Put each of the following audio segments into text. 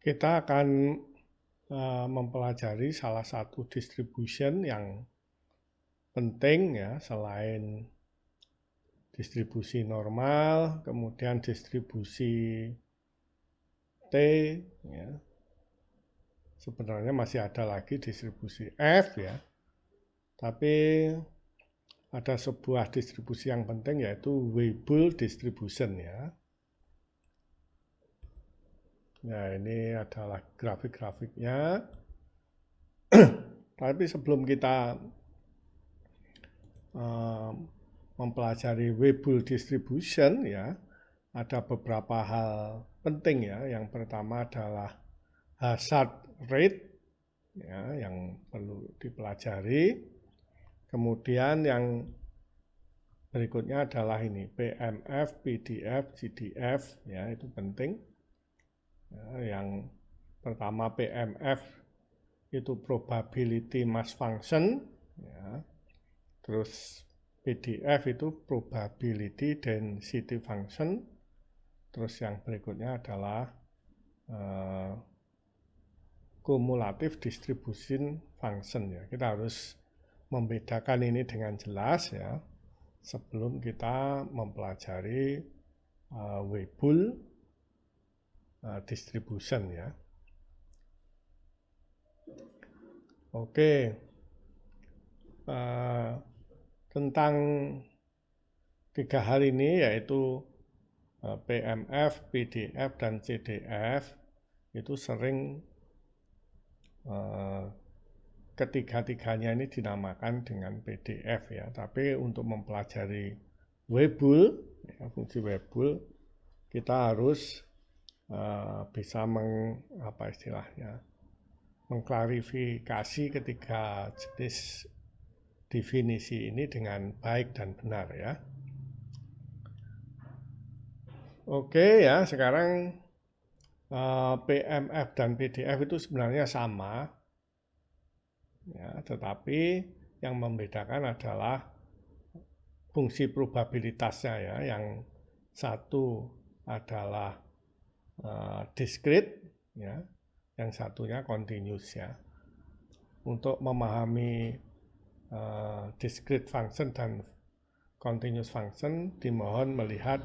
Kita akan mempelajari salah satu distribution yang penting ya, selain distribusi normal, kemudian distribusi T, ya. Sebenarnya masih ada lagi distribusi F ya, tapi ada sebuah distribusi yang penting yaitu Weibull distribution ya. Nah, ini adalah grafik-grafiknya. Tapi sebelum kita mempelajari Weibull distribution ya, ada beberapa hal penting ya. Yang pertama adalah hazard rate ya, yang perlu dipelajari. Kemudian yang berikutnya adalah ini PMF, PDF, GDF ya, itu penting. Ya, yang pertama PMF itu probability mass function ya. Terus PDF itu probability density function. Terus yang berikutnya adalah cumulative distribution function ya. Kita harus membedakan ini dengan jelas ya sebelum kita mempelajari Weibull distribution ya. Oke, tentang 3 hal ini yaitu PMF, PDF, dan CDF itu sering ketiga-tiganya ini dinamakan dengan PDF ya. Tapi untuk mempelajari Weibull, ya, fungsi Weibull, kita harus bisa mengklarifikasi ketiga jenis definisi ini dengan baik dan benar ya. Oke ya, sekarang PMF dan PDF itu sebenarnya sama ya, tetapi yang membedakan adalah fungsi probabilitasnya ya. Yang satu adalah discrete ya, yang satunya continuous ya. Untuk memahami discrete function dan continuous function, dimohon melihat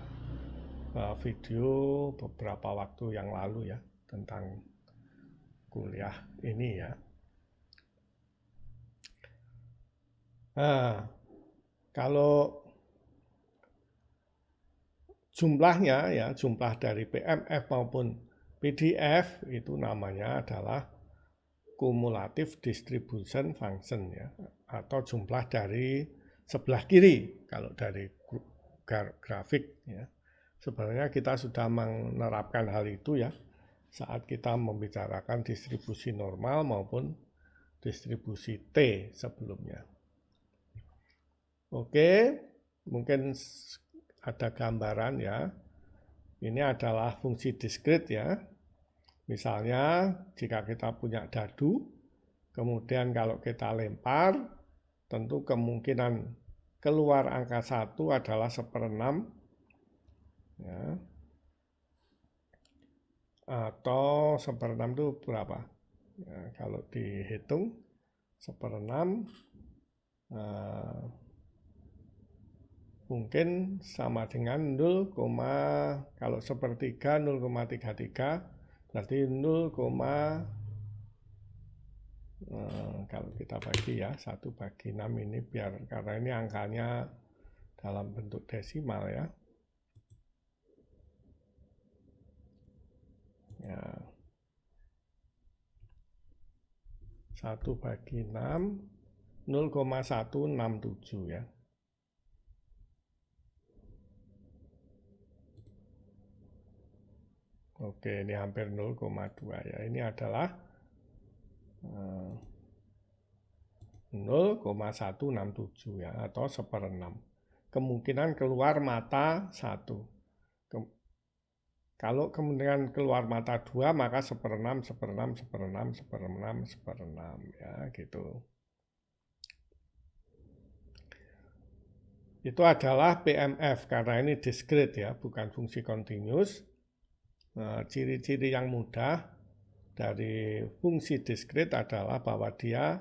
video beberapa waktu yang lalu ya tentang kuliah ini ya. Nah, kalau jumlahnya ya, jumlah dari PMF maupun PDF itu namanya adalah cumulative distribution function ya, atau jumlah dari sebelah kiri kalau dari grafik ya. Sebenarnya kita sudah menerapkan hal itu ya saat kita membicarakan distribusi normal maupun distribusi T sebelumnya. Oke, mungkin ada gambaran ya. Ini adalah fungsi discrete ya. Misalnya jika kita punya dadu, kemudian kalau kita lempar, tentu kemungkinan keluar angka 1 adalah 1/6 ya. Atau 1/6 itu berapa? Ya, kalau dihitung 1/6 mungkin sama dengan 0, kalau sepertiga 0,33 berarti 0, kalau kita bagi ya 1 bagi 6 ini biar karena ini angkanya dalam bentuk desimal ya. Ya. 1 bagi 6 0,167 ya. Oke, ini hampir 0,2 ya. Ini adalah 0,167 ya, atau 1/6. Kemungkinan keluar mata 1. Kalau kemungkinan keluar mata 2, maka 1/6, 1/6, 1/6, 1/6, 1/6 ya, gitu. Itu adalah PMF karena ini discrete ya, bukan fungsi continuous. Ciri-ciri yang mudah dari fungsi diskrit adalah bahwa dia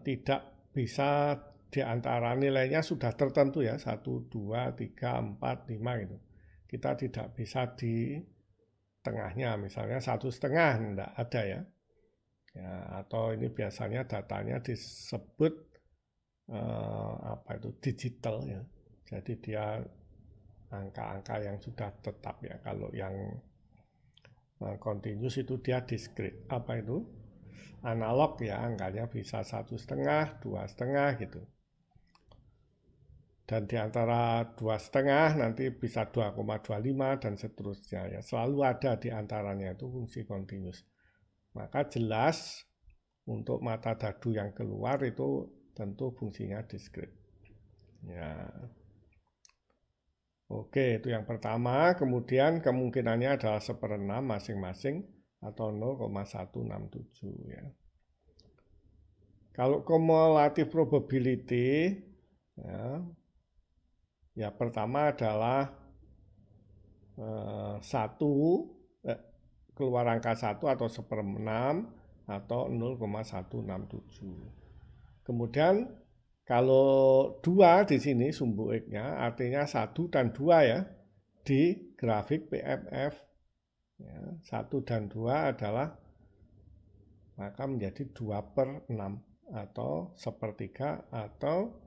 tidak bisa di antara nilainya sudah tertentu ya, 1, 2, 3, 4, 5 gitu. Kita tidak bisa di tengahnya, misalnya 1,5 enggak ada ya. Ya, atau ini biasanya datanya disebut apa itu digital ya. Jadi dia angka-angka yang sudah tetap ya. Kalau yang continuous itu dia diskrit. Apa itu? Analog ya, angkanya bisa 1,5, 2,5 gitu. Dan di antara 2,5 nanti bisa 2,25 dan seterusnya ya. Selalu ada di antaranya itu fungsi continuous. Maka jelas untuk mata dadu yang keluar itu tentu fungsinya diskrit. Ya. Oke, itu yang pertama. Kemudian kemungkinannya adalah 1/6 masing-masing atau 0,167 ya. Kalau cumulative probability ya pertama adalah keluar angka 1 atau 1/6 atau 0,167. Kemudian kalau 2 di sini sumbu X-nya artinya 1 dan 2 ya di grafik PMF. Ya, 1 dan 2 adalah maka menjadi 2/6 atau 1/3 atau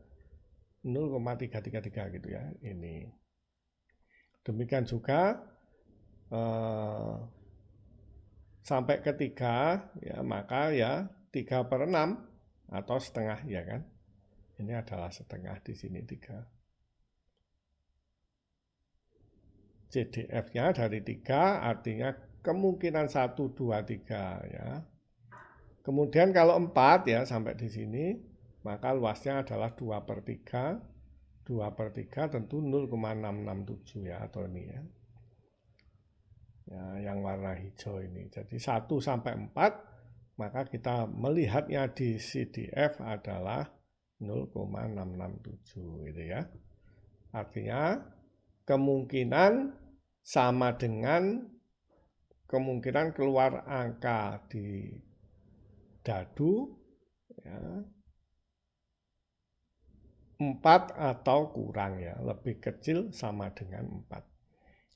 0,333 gitu ya ini. Demikian juga sampai ke 3 ya maka ya 3/6 atau setengah ya kan. Ini adalah setengah di sini 3. CDF-nya dari 3 artinya kemungkinan 1, 2, 3 ya. Kemudian kalau 4 ya sampai di sini maka luasnya adalah 2/3. 2/3 tentu 0,667 ya atau ini ya. Ya, yang warna hijau ini. Jadi 1 sampai 4 maka kita melihatnya di CDF adalah 0,667 gitu ya. Artinya kemungkinan sama dengan kemungkinan keluar angka di dadu ya, 4 atau kurang ya, lebih kecil sama dengan 4.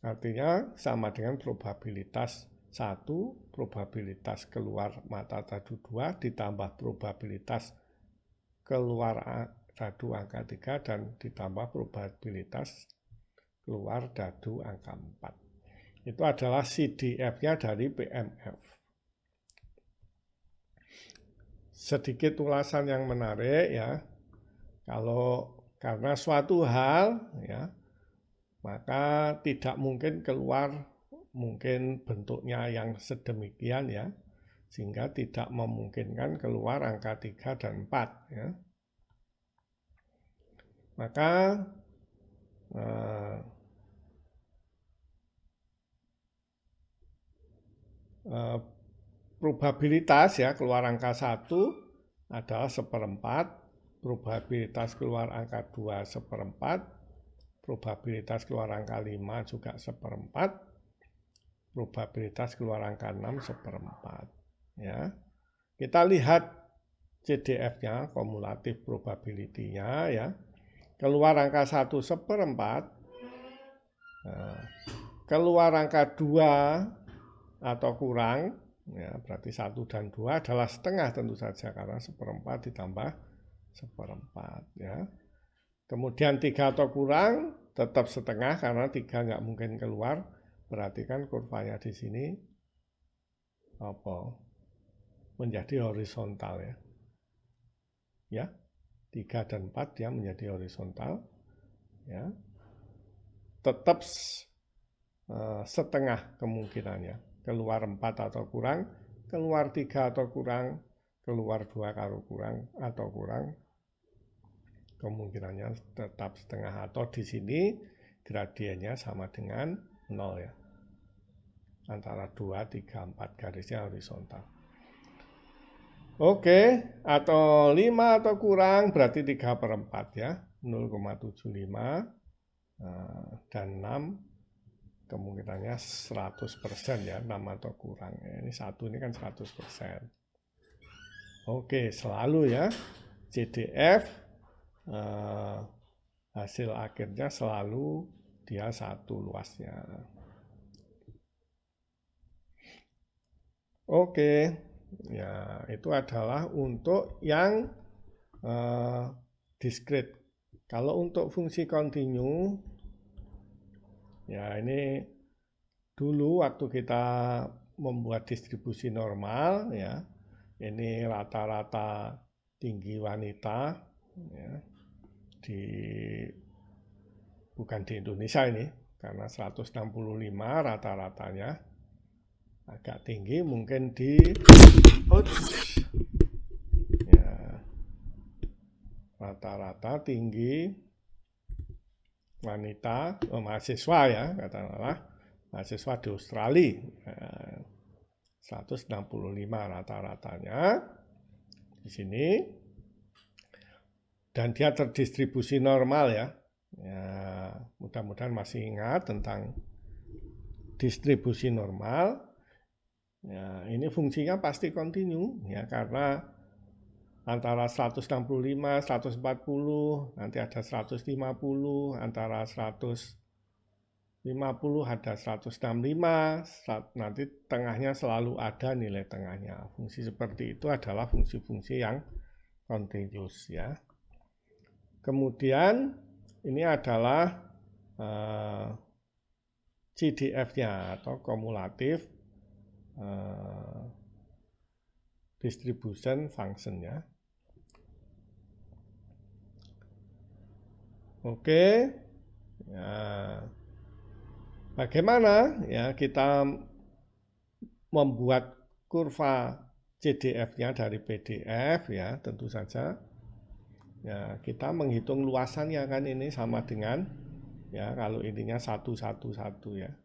Artinya sama dengan probabilitas 1, probabilitas keluar mata dadu 2 ditambah probabilitas keluar dadu angka 3 dan ditambah probabilitas keluar dadu angka 4. Itu adalah CDF-nya dari PMF. Sedikit ulasan yang menarik ya. Kalau karena suatu hal ya, maka tidak mungkin keluar mungkin bentuknya yang sedemikian ya, sehingga tidak memungkinkan keluar angka 3 dan 4 ya. Maka probabilitas ya keluar angka 1 adalah 1/4, probabilitas keluar angka 2 1/4, probabilitas keluar angka 5 juga 1/4, probabilitas keluar angka 6 1/4 ya. Kita lihat CDF-nya, cumulative probability-nya ya. Keluar angka 1 1/4, keluar angka 2 atau kurang ya, berarti 1 dan 2 adalah setengah tentu saja karena 1/4 ditambah 1/4 ya. Kemudian 3 atau kurang tetap setengah karena 3 nggak mungkin keluar. Berarti kan kurvanya di sini menjadi horizontal ya. Ya. 3 dan 4 dia menjadi horizontal ya. Tetap setengah kemungkinannya. Keluar 4 atau kurang, keluar 3 atau kurang, keluar 2 kalau kurang atau kurang, kemungkinannya tetap setengah atau di sini gradiennya sama dengan 0 ya. Antara 2, 3, 4 garisnya horizontal. Oke, atau 5 atau kurang berarti 3/4 ya. 0,75 dan 6 kemungkinannya 100% ya, 6 atau kurang. Ini 1 ini kan 100%. Oke, selalu ya CDF hasil akhirnya selalu dia 1 luasnya. Oke, ya itu adalah untuk yang diskrit. Kalau untuk fungsi kontinu, ya ini dulu waktu kita membuat distribusi normal, ya ini rata-rata tinggi wanita, ya, bukan di Indonesia ini, karena 165 rata-ratanya, agak tinggi mungkin di ya, rata-rata tinggi wanita mahasiswa ya, katakanlah mahasiswa di Australia 165 rata-ratanya di sini, dan dia terdistribusi normal ya. Mudah-mudahan masih ingat tentang distribusi normal. Ya, ini fungsinya pasti kontinu ya, karena antara 165, 140, nanti ada 150, antara 150 ada 165, nanti tengahnya selalu ada nilai tengahnya. Fungsi seperti itu adalah fungsi-fungsi yang kontinus ya. Kemudian ini adalah CDF-nya atau cumulative distribution function ya. Oke, ya, bagaimana ya kita membuat kurva CDF-nya dari PDF ya, tentu saja ya kita menghitung luasannya kan, ini sama dengan ya kalau ininya 1, 1, 1 ya.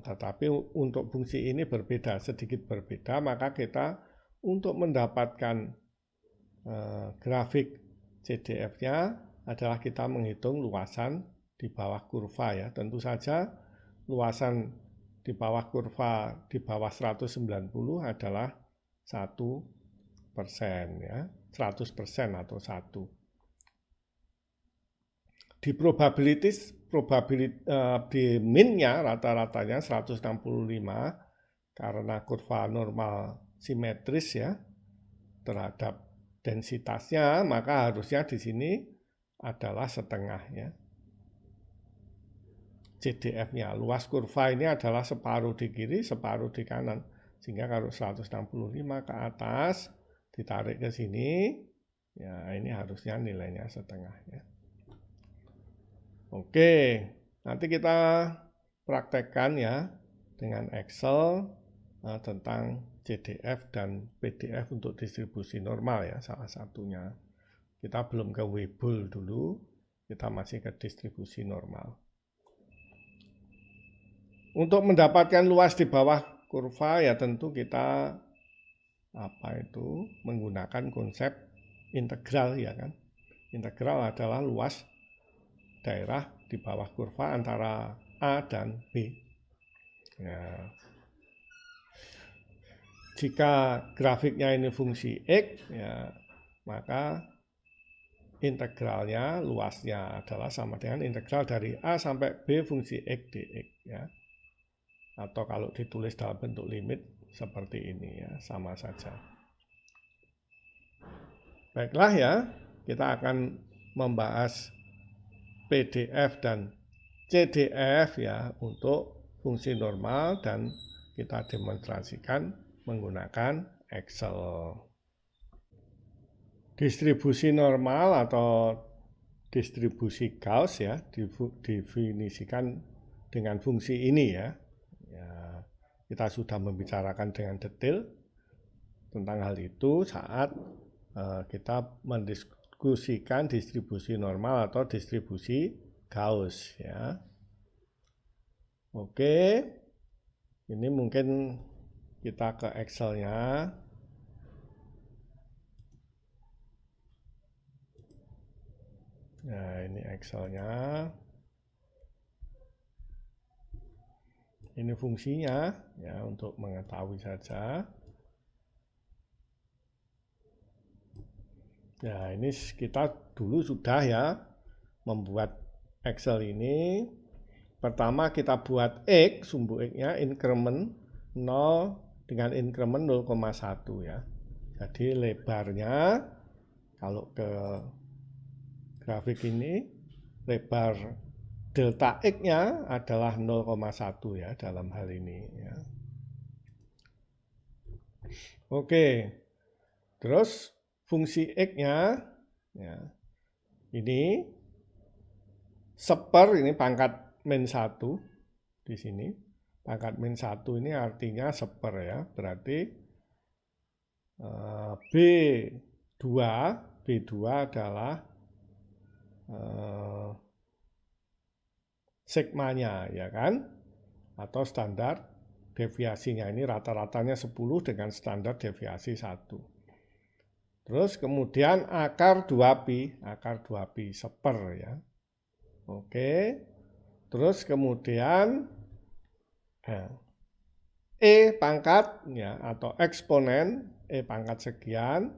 Tetapi untuk fungsi ini berbeda, sedikit berbeda, maka kita untuk mendapatkan grafik CDF-nya adalah kita menghitung luasan di bawah kurva ya. Tentu saja luasan di bawah kurva di bawah 190 adalah 1% ya, 100% atau 1. Di di min-nya rata-ratanya 165 karena kurva normal simetris ya terhadap densitasnya, maka harusnya di sini adalah setengah ya. CDF-nya, luas kurva ini adalah separuh di kiri, separuh di kanan. Sehingga kalau 165 ke atas ditarik ke sini, ya ini harusnya nilainya setengah ya. Oke, nanti kita praktekkan ya dengan Excel tentang CDF dan PDF untuk distribusi normal ya, salah satunya. Kita belum ke Weibull dulu, kita masih ke distribusi normal. Untuk mendapatkan luas di bawah kurva ya tentu kita menggunakan konsep integral ya kan. Integral adalah luas daerah di bawah kurva antara A dan B. Ya. Jika grafiknya ini fungsi X, ya, maka integralnya luasnya adalah sama dengan integral dari A sampai B fungsi X dx ya. Atau kalau ditulis dalam bentuk limit seperti ini ya, sama saja. Baiklah ya, kita akan membahas PDF dan CDF ya untuk fungsi normal, dan kita demonstrasikan menggunakan Excel. Distribusi normal atau distribusi Gauss ya didefinisikan dengan fungsi ini ya. Kita sudah membicarakan dengan detail tentang hal itu saat kita mendiskusikan distribusi normal atau distribusi Gauss ya. Oke, ini mungkin kita ke Excel-nya. Nah, ini Excel-nya. Ini fungsinya ya untuk mengetahui saja. Ya, ini kita dulu sudah ya membuat Excel ini. Pertama kita buat X, sumbu X-nya increment 0 dengan increment 0,1 ya. Jadi lebarnya kalau ke grafik ini lebar delta X-nya adalah 0,1 ya dalam hal ini ya. Oke. Terus fungsi X-nya ya. Ini seper, ini pangkat min 1 di sini. Pangkat min 1 ini artinya seper ya. Berarti B2 adalah sigmanya ya kan, atau standar deviasinya. Ini rata-ratanya 10 dengan standar deviasi 1. Terus kemudian akar 2pi seper ya. Oke. Terus kemudian E pangkat ya, atau eksponen E pangkat sekian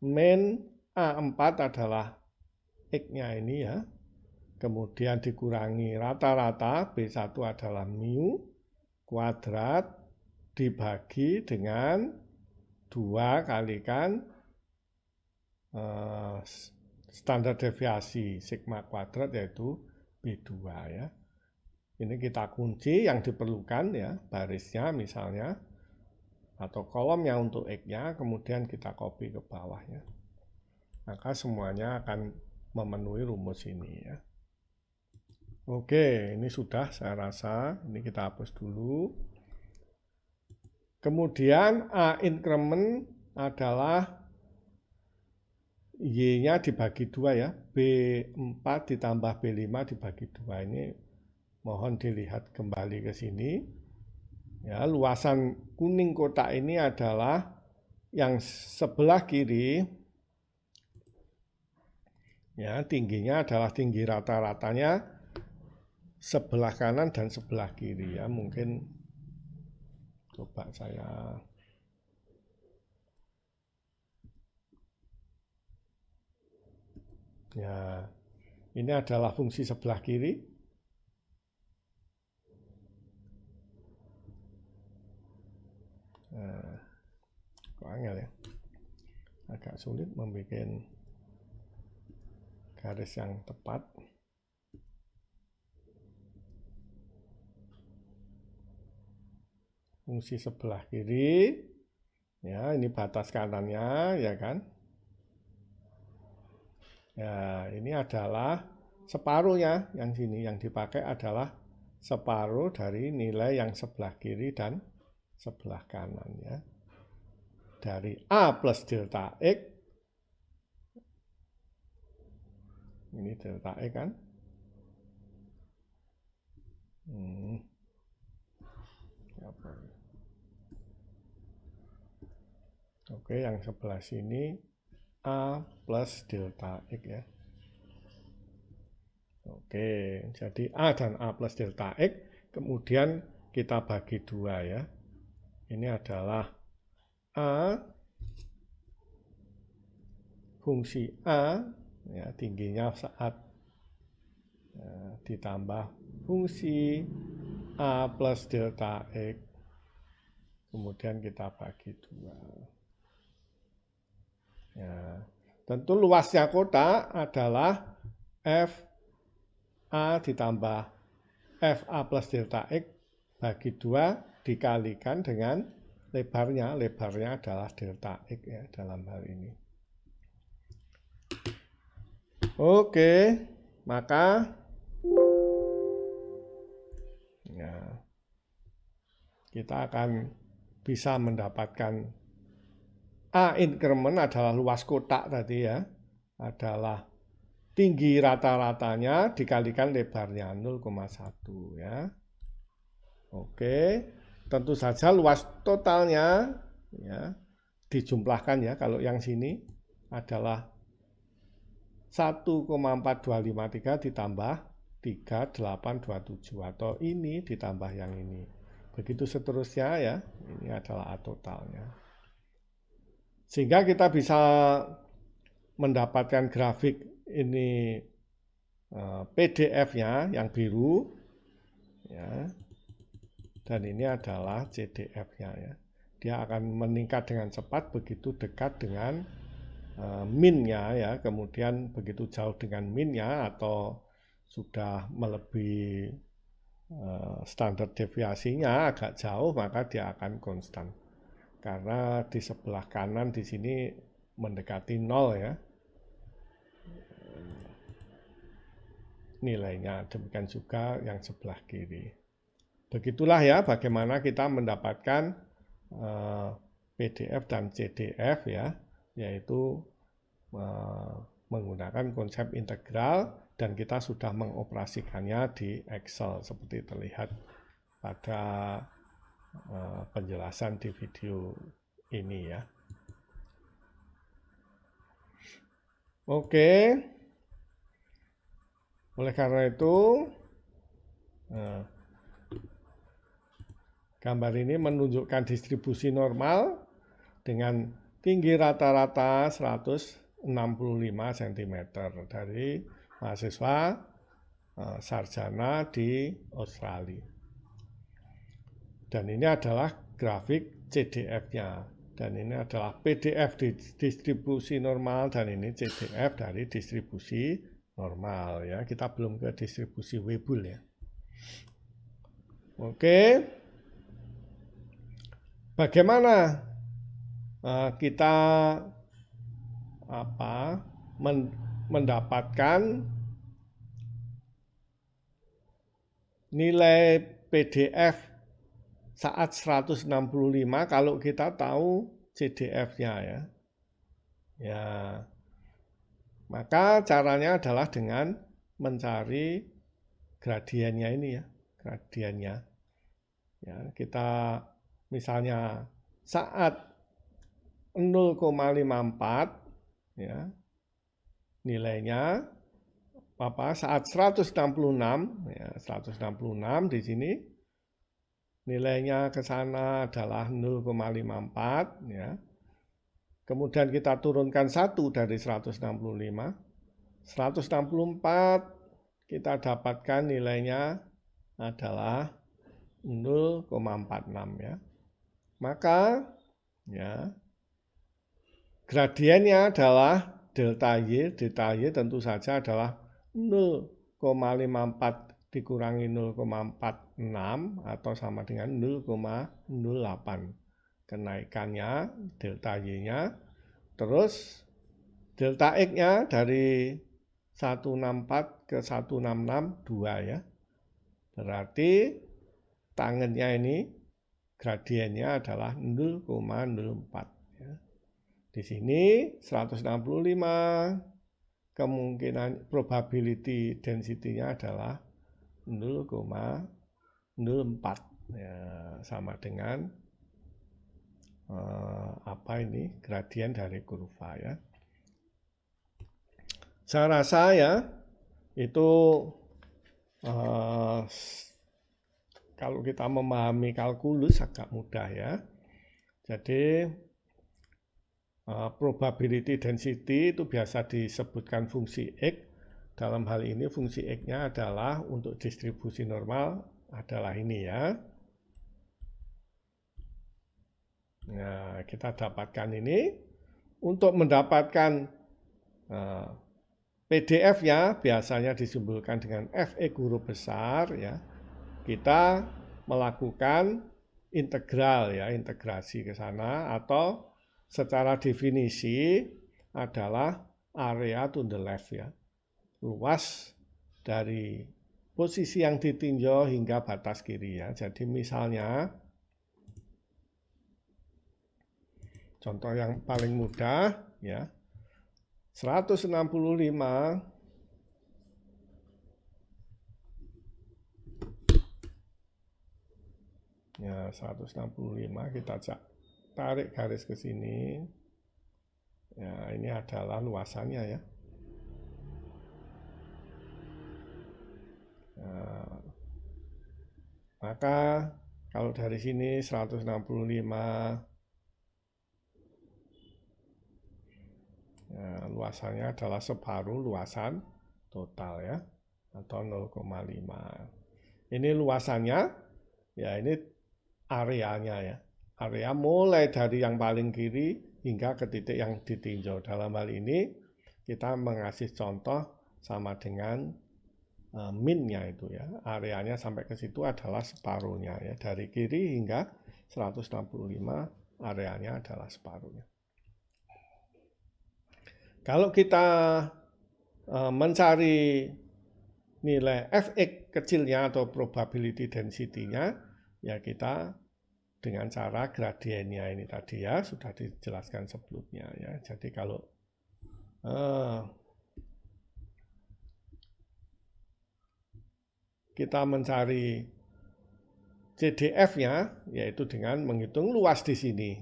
min A4 adalah X-nya ini ya. Kemudian dikurangi rata-rata B1 adalah mu kuadrat dibagi dengan 2 kalikan standar deviasi sigma kuadrat yaitu B2 ya. Ini kita kunci yang diperlukan ya, barisnya misalnya atau kolomnya untuk X-nya, kemudian kita copy ke bawahnya. Maka semuanya akan memenuhi rumus ini ya. Oke, ini sudah saya rasa. Ini kita hapus dulu. Kemudian A increment adalah Y-nya dibagi 2 ya. B4 ditambah B5 dibagi 2. Ini mohon dilihat kembali ke sini. Ya, luasan kuning kotak ini adalah yang sebelah kiri. Ya, tingginya adalah tinggi rata-ratanya sebelah kanan dan sebelah kiri ya. Mungkin coba saya ya, ini adalah fungsi sebelah kiri. Nah, kok angel ya, agak sulit membuat garis yang tepat. Fungsi sebelah kiri ya, ini batas kanannya ya kan. Ya, ini adalah separuhnya, yang sini yang dipakai adalah separuh dari nilai yang sebelah kiri dan sebelah kanan ya. Dari A plus delta X, ini delta X kan. Oke, yang sebelah sini A plus delta X ya. Oke, jadi A dan A plus delta X, kemudian kita bagi 2 ya. Ini adalah A, fungsi A, ya, tingginya saat ditambah fungsi A plus delta X, kemudian kita bagi 2. Ya, tentu luasnya kotak adalah FA ditambah FA plus delta X bagi 2 dikalikan dengan lebarnya. Lebarnya adalah delta X ya dalam hal ini. Oke, maka ya, kita akan bisa mendapatkan A increment adalah luas kotak tadi ya, adalah tinggi rata-ratanya dikalikan lebarnya 0,1 ya. Oke, tentu saja luas totalnya ya dijumlahkan ya. Kalau yang sini adalah 1,4253 ditambah 3827 atau ini ditambah yang ini. Begitu seterusnya ya. Ini adalah A totalnya. Sehingga kita bisa mendapatkan grafik ini PDF-nya yang biru ya. Dan ini adalah CDF-nya ya. Dia akan meningkat dengan cepat begitu dekat dengan min-nya ya, kemudian begitu jauh dengan min-nya atau sudah melebihi standar deviasinya agak jauh, maka dia akan konstan. Karena di sebelah kanan di sini mendekati 0 ya. Nilainya, demikian juga yang sebelah kiri. Begitulah ya bagaimana kita mendapatkan PDF dan CDF ya, yaitu menggunakan konsep integral dan kita sudah mengoperasikannya di Excel seperti terlihat pada penjelasan di video ini ya. Oke. Oleh karena itu gambar ini menunjukkan distribusi normal dengan tinggi rata-rata 165 cm dari mahasiswa sarjana di Australia. Dan ini adalah grafik CDF-nya. Dan ini adalah PDF di distribusi normal dan ini CDF dari distribusi normal ya. Kita belum ke distribusi Weibull ya. Oke. Bagaimana kita mendapatkan nilai PDF saat 165 kalau kita tahu CDF-nya ya. Ya. Maka caranya adalah dengan mencari gradiennya ini ya, gradiennya. Ya, kita misalnya saat 0,54 ya, nilainya saat 166 ya, 166 di sini nilainya ke sana adalah 0,54 ya. Kemudian kita turunkan 1 dari 165. 164 kita dapatkan nilainya adalah 0,46 ya. Maka ya gradiennya adalah delta Y. Delta Y tentu saja adalah 0,54 dikurangi 0,46 atau sama dengan 0,08. Kenaikannya delta Y-nya. Terus delta X-nya dari 164 ke 166 2 ya. Berarti tangennya ini gradiennya adalah 0,04 ya. Di sini 165 kemungkinan probability density-nya adalah 0,04 ya, sama dengan gradien dari kurva ya. Saya rasa ya itu kalau kita memahami kalkulus agak mudah ya. Jadi probability density itu biasa disebutkan fungsi X. Dalam hal ini fungsi X-nya adalah untuk distribusi normal adalah ini ya. Nah, kita dapatkan ini. Untuk mendapatkan PDF-nya biasanya disimbolkan dengan F(x) huruf besar ya. Kita melakukan integral ya, integrasi ke sana atau secara definisi adalah area to the left ya. Luas dari posisi yang ditinjau hingga batas kiri ya. Jadi misalnya contoh yang paling mudah ya. 165 ya, 165 kita tarik garis ke sini. Ya, ini adalah luasannya ya. Nah, maka kalau dari sini 165 luasannya adalah separuh luasan total ya, atau 0,5. Ini luasannya, ya ini areanya ya. Area mulai dari yang paling kiri hingga ke titik yang ditinjau. Dalam hal ini kita mengasih contoh sama dengan min-nya itu ya. Areanya sampai ke situ adalah separuhnya ya. Dari kiri hingga 165 areanya adalah separuhnya. Kalau kita mencari nilai Fx kecilnya atau probability density-nya, ya kita dengan cara gradiennya ini tadi ya, sudah dijelaskan sebelumnya ya. Jadi kalau kita mencari CDF-nya, yaitu dengan menghitung luas di sini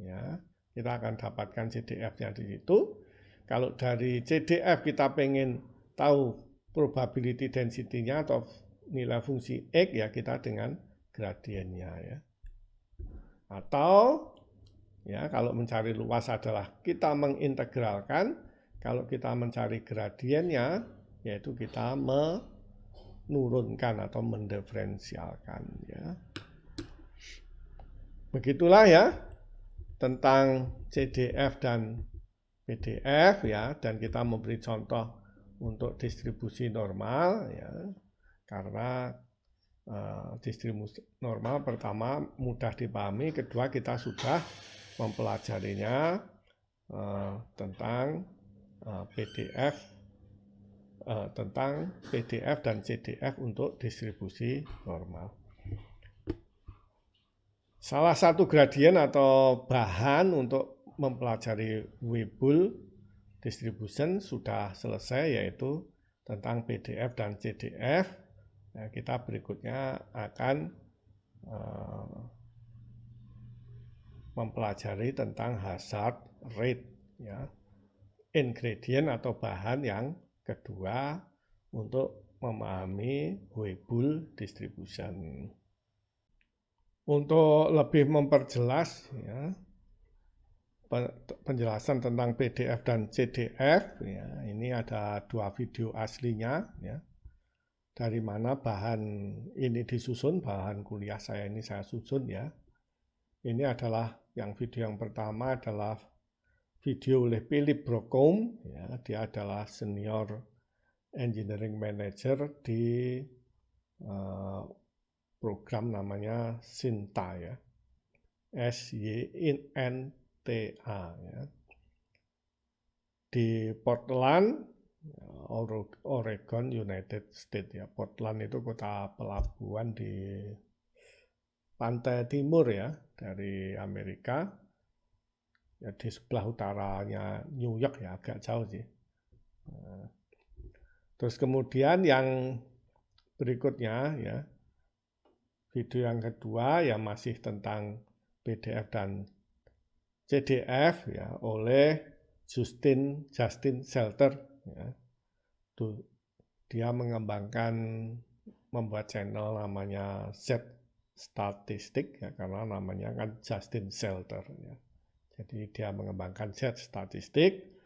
ya, kita akan dapatkan CDF-nya di situ. Kalau dari CDF kita pengen tahu probability density-nya atau nilai fungsi X, ya kita dengan gradiennya ya. Atau ya kalau mencari luas adalah kita mengintegralkan. Kalau kita mencari gradiennya, yaitu kita menurunkan atau mendiferensialkan ya. Begitulah ya tentang CDF dan PDF ya, dan kita memberi contoh untuk distribusi normal ya, karena distribusi normal pertama mudah dipahami, kedua kita sudah mempelajarinya tentang PDF dan CDF untuk distribusi normal. Salah satu gradien atau bahan untuk mempelajari Weibull distribution sudah selesai, yaitu tentang PDF dan CDF. Nah, kita berikutnya akan mempelajari tentang hazard rate ya, ingredient atau bahan yang kedua untuk memahami Weibull distribution. Untuk lebih memperjelas ya, penjelasan tentang PDF dan CDF ya, ini ada dua video aslinya ya. Dari mana bahan ini disusun, bahan kuliah saya ini saya susun ya. Ini adalah yang video yang pertama adalah video oleh Philip Brocombe ya, dia adalah senior engineering manager di program namanya SYNTA ya. SYNTA ya. Di Portland, Oregon, United States ya. Portland itu kota pelabuhan di pantai timur ya dari Amerika. Ya, di sebelah utaranya New York ya, agak jauh sih. Terus kemudian yang berikutnya ya, video yang kedua ya masih tentang PDF dan CDF ya, oleh Justin Shelter ya. Dia membuat channel namanya Z Statistik ya, karena namanya kan Justin Shelter ya. Jadi dia mengembangkan Z Statistik.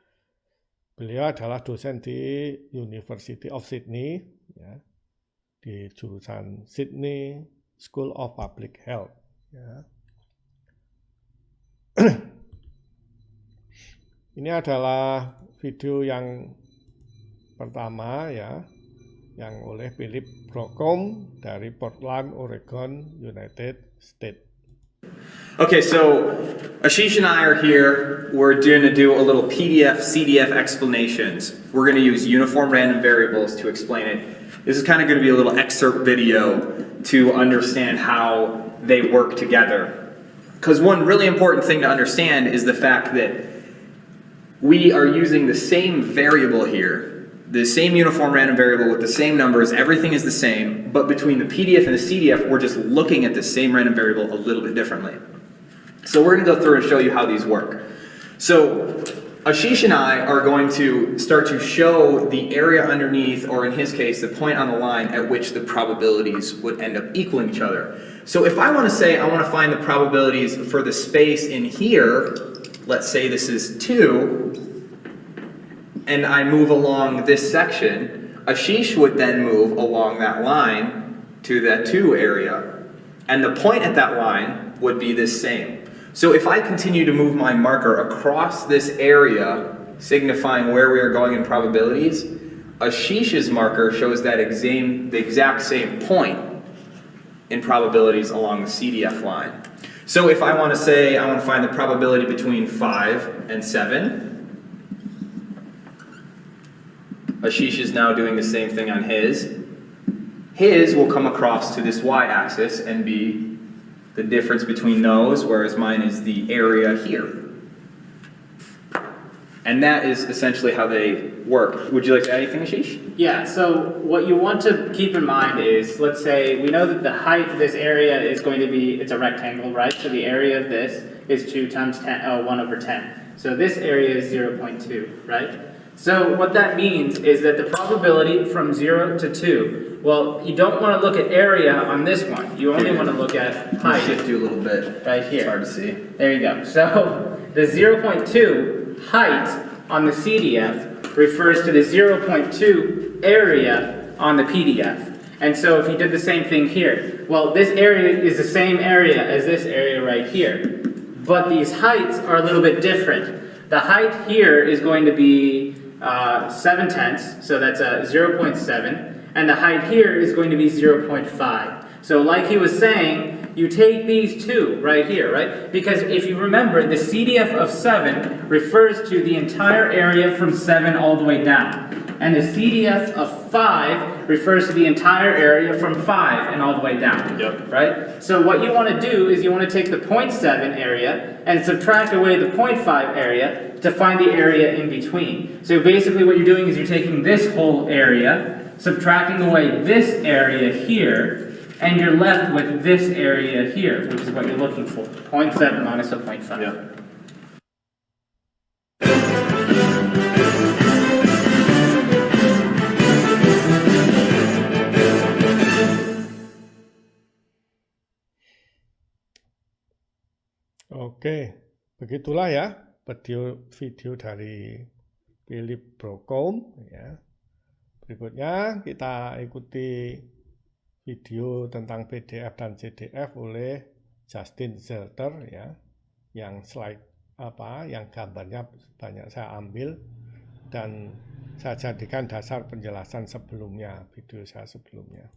Beliau adalah dosen di University of Sydney ya, di jurusan Sydney School of Public Health ya. Ini adalah video yang pertama ya, yang oleh Philip Brocombe dari Portland, Oregon, United States. Okay, so Ashish and I are here. We're going to do a little PDF, CDF explanations. We're going to use uniform random variables to explain it. This is kind of going to be a little excerpt video to understand how they work together. Because one really important thing to understand is the fact that we are using the same variable here, the same uniform random variable with the same numbers, everything is the same, but between the PDF and the CDF, we're just looking at the same random variable a little bit differently. So we're going to go through and show you how these work. So Ashish and I are going to start to show the area underneath, or in his case, the point on the line at which the probabilities would end up equaling each other. So if I want to say I want to find the probabilities for the space in here, let's say this is 2, and I move along this section, Ashish would then move along that line to that 2 area, and the point at that line would be this same. So if I continue to move my marker across this area, signifying where we are going in probabilities, Ashish's marker shows that the exact same point in probabilities along the CDF line. So if I want to say I want to find the probability between 5 and 7, Ashish is now doing the same thing on his. His will come across to this y-axis and be the difference between those, whereas mine is the area here. And that is essentially how they work. Would you like to add anything, Ashish? Yeah, so what you want to keep in mind is, let's say we know that the height of this area is going to be, it's a rectangle, right? So the area of this is 2 times 10, 1 over 10. So this area is 0.2, right? So what that means is that the probability from 0 to 2, well, you don't want to look at area on this one. You only want to look at height. Shift you a little bit. Right here. It's hard to see. There you go. So the 0.2 height on the CDF refers to the 0.2 area on the PDF. And so if you did the same thing here, well, this area is the same area as this area right here, but these heights are a little bit different. The height here is going to be 7/10, so that's a 0.7, and the height here is going to be 0.5. So like he was saying, you take these two right here, right? Because if you remember, the CDF of 7 refers to the entire area from 7 all the way down. And the CDF of 5 refers to the entire area from 5 and all the way down. Yep. Right? So what you want to do is you want to take the 0.7 area and subtract away the 0.5 area to find the area in between. So basically what you're doing is you're taking this whole area, subtracting away this area here, and you're left with this area here, which is what you're looking for. 0.7 minus a 0.5. Yeah. Oke, begitulah ya video dari Philip Brocombe ya. Berikutnya kita ikuti video tentang PDF dan CDF oleh Justin Zelter ya. Yang slide yang gambarnya banyak saya ambil dan saya jadikan dasar penjelasan sebelumnya, video saya sebelumnya.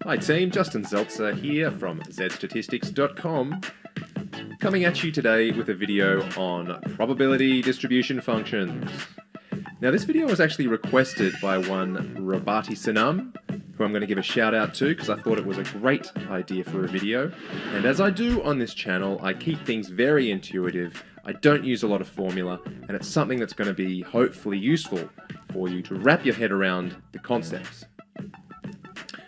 Hi team, Justin Zeltzer here from zstatistics.com, coming at you today with a video on probability distribution functions. Now this video was actually requested by one Rabati Sanam, who I'm going to give a shout out to because I thought it was a great idea for a video. And as I do on this channel, I keep things very intuitive. I don't use a lot of formula, and it's something that's going to be hopefully useful for you to wrap your head around the concepts.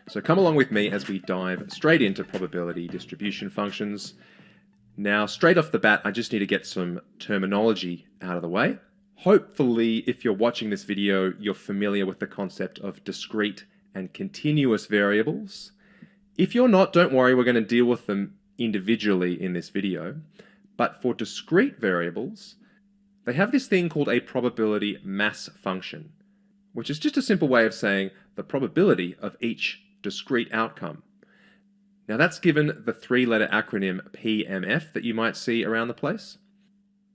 So come along with me as we dive straight into probability distribution functions. Now, straight off the bat, I just need to get some terminology out of the way. Hopefully, if you're watching this video, you're familiar with the concept of discrete and continuous variables. If you're not, don't worry, we're going to deal with them individually in this video. But for discrete variables, they have this thing called a probability mass function, which is just a simple way of saying the probability of each discrete outcome. Now that's given the 3-letter acronym PMF that you might see around the place.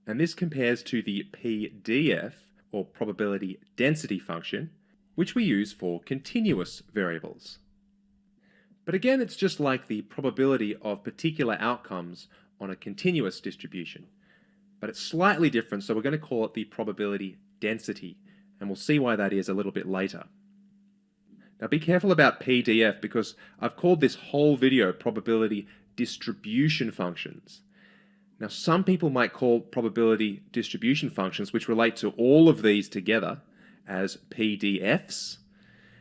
And this compares to the PDF, or probability density function, which we use for continuous variables. But again, it's just like the probability of particular outcomes on a continuous distribution. But it's slightly different, so we're going to call it the probability density, and we'll see why that is a little bit later. Now be careful about PDF because I've called this whole video probability distribution functions. Now some people might call probability distribution functions, which relate to all of these together, as PDFs,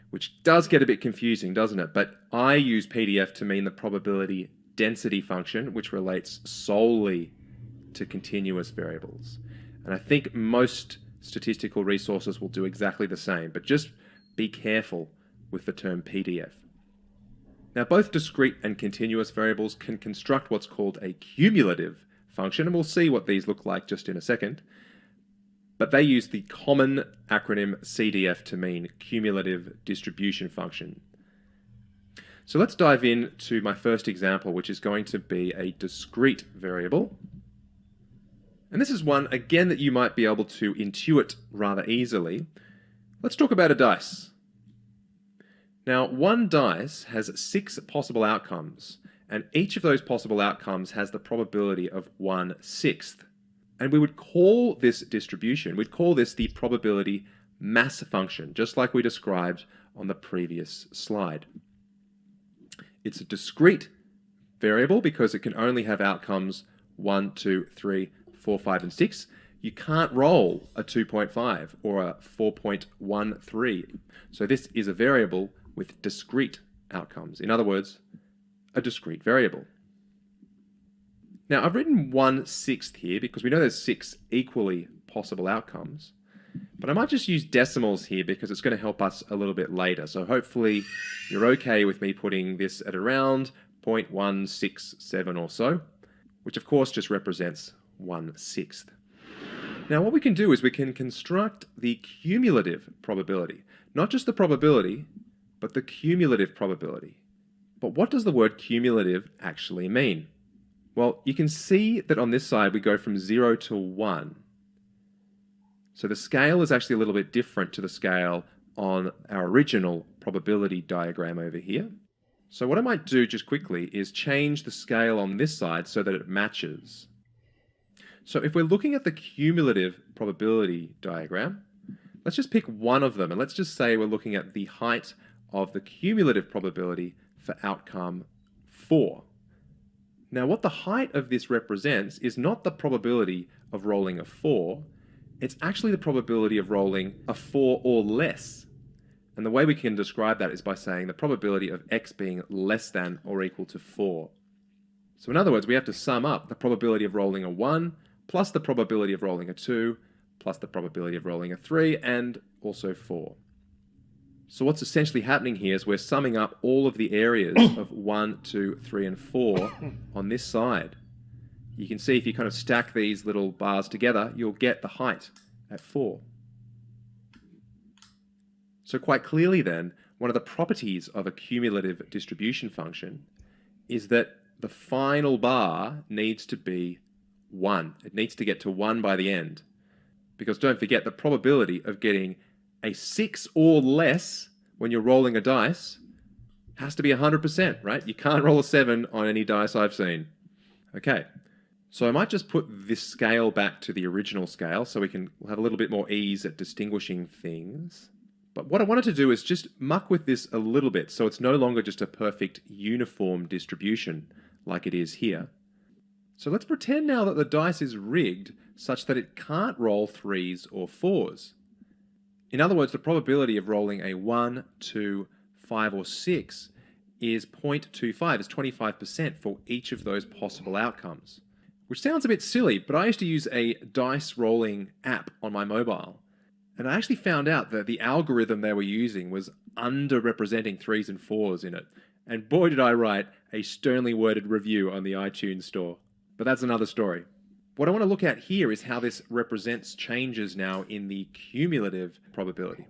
which does get a bit confusing, doesn't it? But I use PDF to mean the probability density function, which relates solely to continuous variables. And I think most statistical resources will do exactly the same, but just be careful with the term PDF. Now, both discrete and continuous variables can construct what's called a cumulative function, and we'll see what these look like just in a second. But they use the common acronym CDF to mean cumulative distribution function. So let's dive into my first example, which is going to be a discrete variable. And this is one, again, that you might be able to intuit rather easily. Let's talk about a dice. Now, one dice has 6 possible outcomes, and each of those possible outcomes has the probability of 1/6. And we would call this distribution, we'd call this the probability mass function, just like we described on the previous slide. It's a discrete variable because it can only have outcomes 1, 2, 3, 4, 5, and 6. You can't roll a 2.5 or a 4.13. So this is a variable with discrete outcomes. In other words, a discrete variable. Now, I've written 1/6 here because we know there's 6 equally possible outcomes, but I might just use decimals here because it's going to help us a little bit later. So hopefully you're okay with me putting this at around 0.167 or so, which of course just represents 1/6. Now, what we can do is we can construct the cumulative probability, not just the probability, but the cumulative probability. But what does the word cumulative actually mean? Well, you can see that on this side we go from 0 to 1. So the scale is actually a little bit different to the scale on our original probability diagram over here. So what I might do just quickly is change the scale on this side so that it matches. So if we're looking at the cumulative probability diagram, let's just pick one of them and let's just say we're looking at the height of the cumulative probability for outcome 4. Now, what the height of this represents is not the probability of rolling a 4, it's actually the probability of rolling a 4 or less. And the way we can describe that is by saying the probability of x being less than or equal to 4. So in other words, we have to sum up the probability of rolling a 1 plus the probability of rolling a 2 plus the probability of rolling a 3 and also 4. So what's essentially happening here is we're summing up all of the areas of 1, 2, 3, and 4 on this side. You can see if you kind of stack these little bars together, you'll get the height at 4. So quite clearly then, one of the properties of a cumulative distribution function is that the final bar needs to be 1. It needs to get to 1 by the end. Because don't forget, the probability of getting a 6 or less when you're rolling a dice has to be 100%, right? You can't roll a 7 on any dice I've seen. Okay, so I might just put this scale back to the original scale so we can have a little bit more ease at distinguishing things. But what I wanted to do is just muck with this a little bit so it's no longer just a perfect uniform distribution like it is here. So let's pretend now that the dice is rigged such that it can't roll 3s or 4s. In other words, the probability of rolling a 1, 2, 5, or 6 is 0.25, is 25% for each of those possible outcomes. Which sounds a bit silly, but I used to use a dice rolling app on my mobile. And I actually found out that the algorithm they were using was underrepresenting 3s and 4s in it. And boy did I write a sternly worded review on the iTunes store. But that's another story. What I want to look at here is how this represents changes now in the cumulative probability.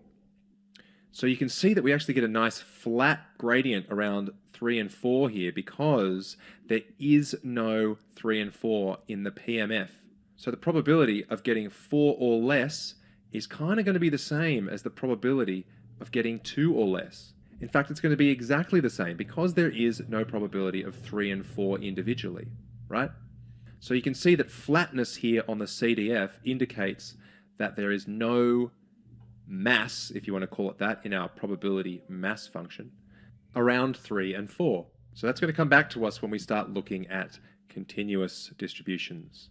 So you can see that we actually get a nice flat gradient around 3 and 4 here because there is no 3 and 4 in the PMF. So the probability of getting 4 or less is kind of going to be the same as the probability of getting 2 or less. In fact, it's going to be exactly the same because there is no probability of 3 and 4 individually, right? So you can see that flatness here on the CDF indicates that there is no mass, if you want to call it that, in our probability mass function around 3 and 4. So that's going to come back to us when we start looking at continuous distributions.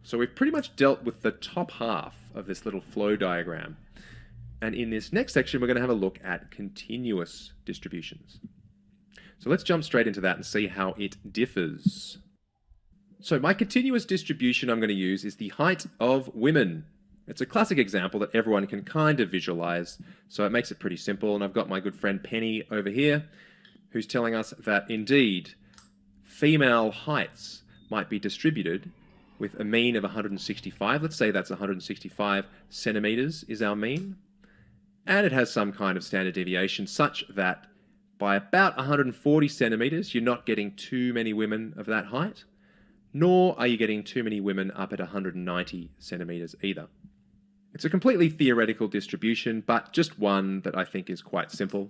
So we've pretty much dealt with the top half of this little flow diagram. And in this next section, we're going to have a look at continuous distributions. So let's jump straight into that and see how it differs. So my continuous distribution I'm going to use is the height of women. It's a classic example that everyone can kind of visualize, so it makes it pretty simple. And I've got my good friend Penny over here, who's telling us that indeed female heights might be distributed with a mean of 165. Let's say that's 165 centimeters is our mean. And it has some kind of standard deviation such that by about 140 centimeters, you're not getting too many women of that height, nor are you getting too many women up at 190 centimeters either. It's a completely theoretical distribution, but just one that I think is quite simple.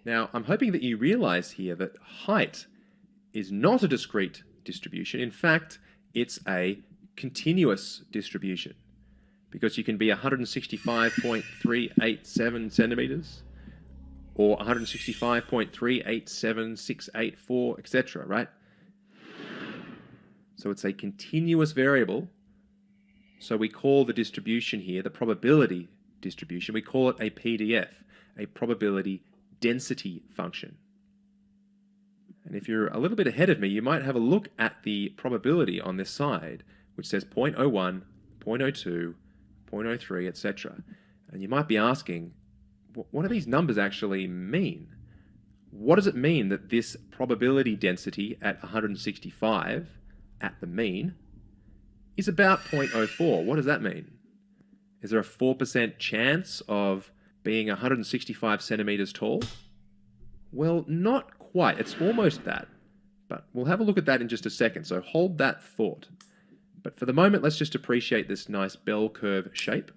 Now, I'm hoping that you realize here that height is not a discrete distribution. In fact, it's a continuous distribution, because you can be 165.387 centimeters or 165.387,684, etc., right? So it's a continuous variable. So we call the distribution here, the probability distribution, we call it a PDF, a probability density function. And if you're a little bit ahead of me, you might have a look at the probability on this side, which says 0.01, 0.02, 0.03, etc. And you might be asking, what do these numbers actually mean? What does it mean that this probability density at 165 at the mean is about 0.04? What does that mean? Is there a 4% chance of being 165 centimeters tall? Well, not quite. It's almost that. But we'll have a look at that in just a second, so hold that thought. But for the moment, let's just appreciate this nice bell curve shape,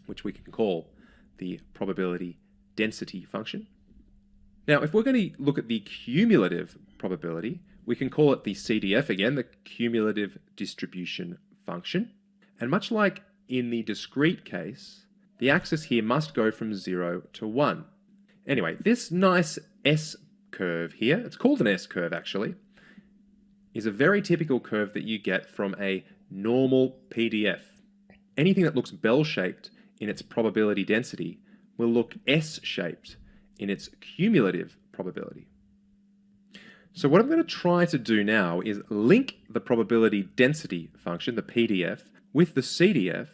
which we can call the probability density function. Now, if we're going to look at the cumulative probability, we can call it the CDF again, the cumulative distribution function. And much like in the discrete case, the axis here must go from 0 to 1. Anyway, this nice S curve here, it's called an S curve actually, is a very typical curve that you get from a normal PDF. Anything that looks bell-shaped in its probability density will look S-shaped in its cumulative probability. So what I'm going to try to do now is link the probability density function, the PDF, with the CDF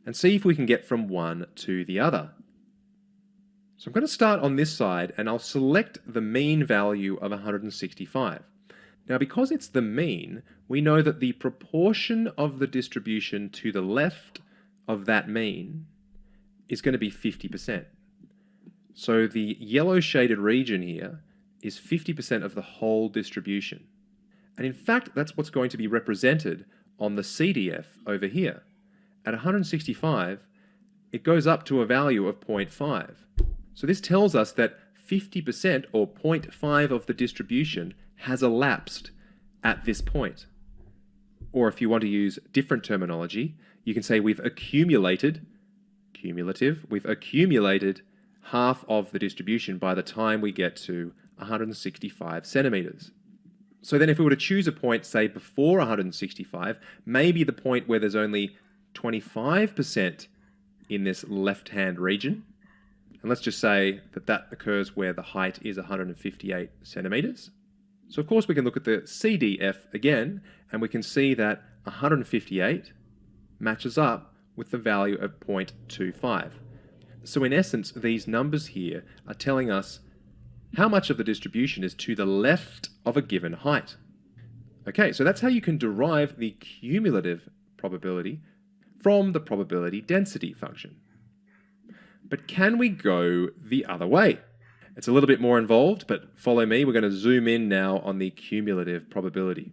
and see if we can get from one to the other. So I'm going to start on this side and I'll select the mean value of 165. Now, because it's the mean, we know that the proportion of the distribution to the left of that mean is going to be 50%. So the yellow shaded region here is 50% of the whole distribution. And in fact, that's what's going to be represented on the CDF over here. At 165, it goes up to a value of 0.5. So this tells us that 50% or 0.5 of the distribution has elapsed at this point. Or if you want to use different terminology, you can say we've accumulated, cumulative, we've accumulated half of the distribution by the time we get to 165 centimeters. So then if we were to choose a point, say, before 165, maybe the point where there's only 25% in this left-hand region, and let's just say that that occurs where the height is 158 centimeters. So of course we can look at the CDF again, and we can see that 158 matches up with the value of 0.25. So in essence, these numbers here are telling us how much of the distribution is to the left of a given height. Okay, so that's how you can derive the cumulative probability from the probability density function. But can we go the other way? It's a little bit more involved, but follow me. We're going to zoom in now on the cumulative probability.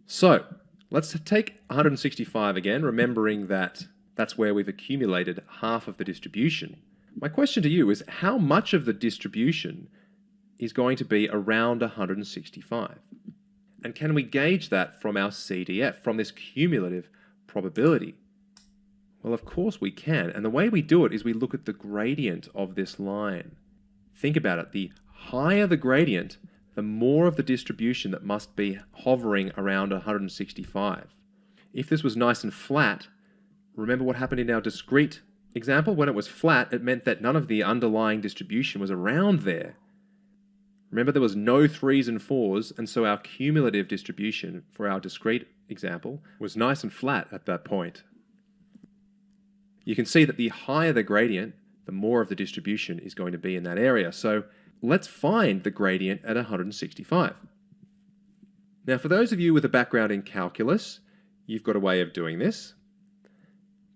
So let's take 165 again, remembering that that's where we've accumulated half of the distribution. My question to you is, how much of the distribution is going to be around 165? And can we gauge that from our CDF, from this cumulative probability? Well, of course we can. And the way we do it is we look at the gradient of this line. Think about it. The higher the gradient, the more of the distribution that must be hovering around 165. If this was nice and flat, Remember what happened in our discrete example? When it was flat, it meant that none of the underlying distribution was around there. Remember, there was no 3s and 4s, and so our cumulative distribution for our discrete example was nice and flat at that point. You can see that the higher the gradient, the more of the distribution is going to be in that area. So let's find the gradient at 165. Now, for those of you with a background in calculus, you've got a way of doing this.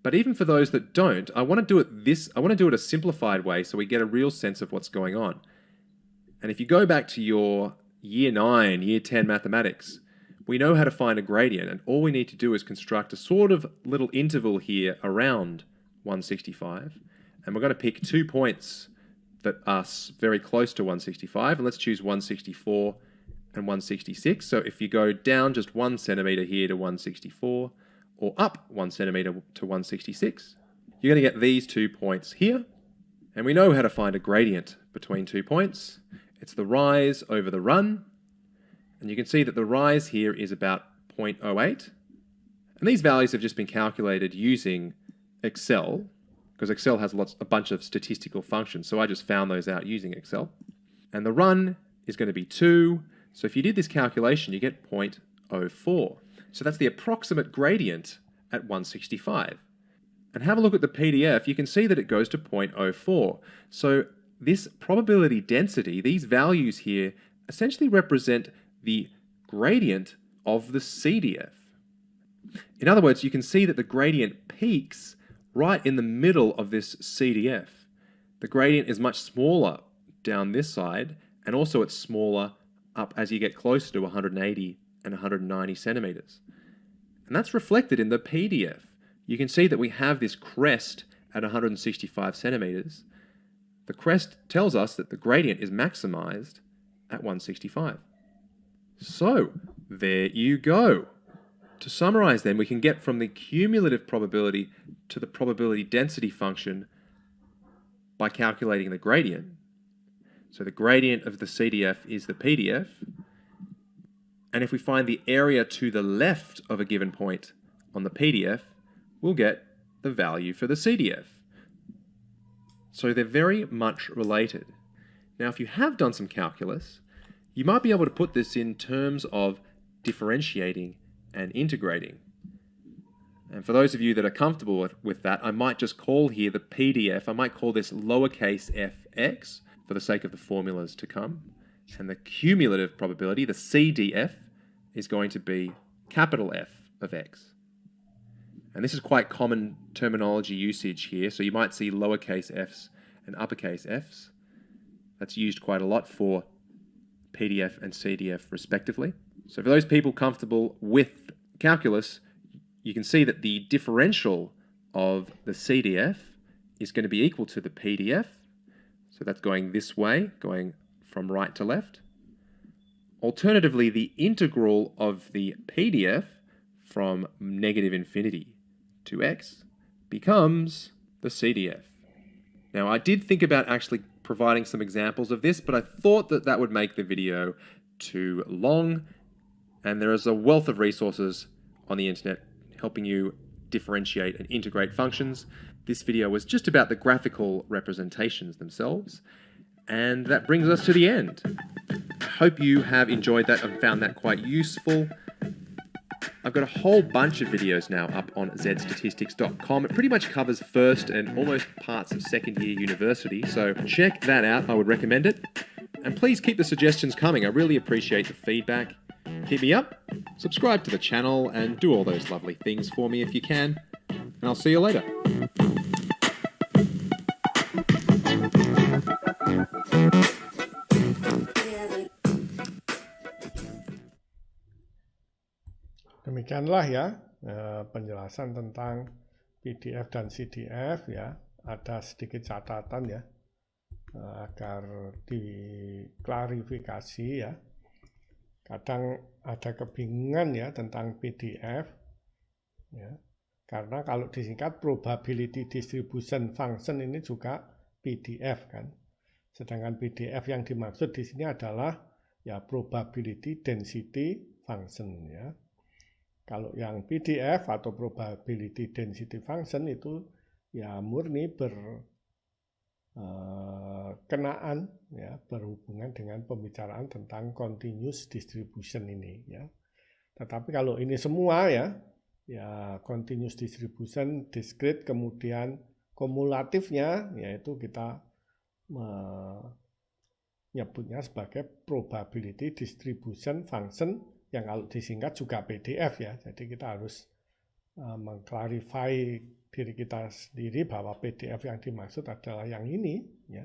But even for those that don't, I want to do it a simplified way so we get a real sense of what's going on. And if you go back to your year 9, year 10 mathematics, we know how to find a gradient, and all we need to do is construct a sort of little interval here around 165, and we're going to pick 2 points that are very close to 165, and let's choose 164 and 166. So if you go down just 1 centimeter here to 164, or up 1 centimeter to 166, you're going to get these 2 points here, and we know how to find a gradient between 2 points. It's the rise over the run, and you can see that the rise here is about 0.08, and these values have just been calculated using Excel, because Excel has a bunch of statistical functions, so I just found those out using Excel. And the run is going to be 2, so if you did this calculation, you get 0.04. So that's the approximate gradient at 165. And have a look at the PDF, you can see that it goes to 0.04. So this probability density, these values here, essentially represent the gradient of the CDF. In other words, you can see that the gradient peaks right in the middle of this CDF. The gradient is much smaller down this side, and also it's smaller up as you get closer to 180 and 190 centimeters. And that's reflected in the PDF. You can see that we have this crest at 165 centimeters. The crest tells us that the gradient is maximized at 165. So, there you go. To summarize then, we can get from the cumulative probability to the probability density function by calculating the gradient. So the gradient of the CDF is the PDF. And if we find the area to the left of a given point on the PDF, we'll get the value for the CDF. So they're very much related. Now, if you have done some calculus, you might be able to put this in terms of differentiating and integrating. And for those of you that are comfortable with that, I might just call here the PDF, I might call this lowercase fx for the sake of the formulas to come. And the cumulative probability, the CDF, is going to be capital F of x. And this is quite common terminology usage here, so you might see lowercase f's and uppercase f's. That's used quite a lot for PDF and CDF respectively. So for those people comfortable with calculus, you can see that the differential of the CDF is going to be equal to the PDF. So that's going this way, going from right to left. Alternatively, the integral of the PDF from negative infinity to x becomes the CDF. Now, I did think about actually providing some examples of this, but I thought that that would make the video too long, and there is a wealth of resources on the internet helping you differentiate and integrate functions. This video was just about the graphical representations themselves, and that brings us to the end. I hope you have enjoyed that and found that quite useful. I've got a whole bunch of videos now up on zstatistics.com. It pretty much covers first and almost parts of second year university, so check that out. I would recommend it. And please keep the suggestions coming. I really appreciate the feedback. Hit me up, subscribe to the channel, and do all those lovely things for me if you can. And I'll see you later. Demikianlah ya penjelasan tentang PDF dan CDF ya. Ada sedikit catatan ya agar diklarifikasi ya. Kadang ada kebingungan ya tentang PDF ya. Karena kalau disingkat probability distribution function ini juga PDF kan. Sedangkan PDF yang dimaksud di sini adalah ya probability density function ya. Kalau yang PDF atau probability density function itu ya murni berkenaan ya, berhubungan dengan pembicaraan tentang continuous distribution ini ya. Tetapi kalau ini semua ya continuous distribution, discrete, kemudian kumulatifnya yaitu kita menyebutnya sebagai probability distribution function yang kalau disingkat juga PDF ya. Jadi kita harus mengklarifikasi diri kita sendiri bahwa PDF yang dimaksud adalah yang ini ya,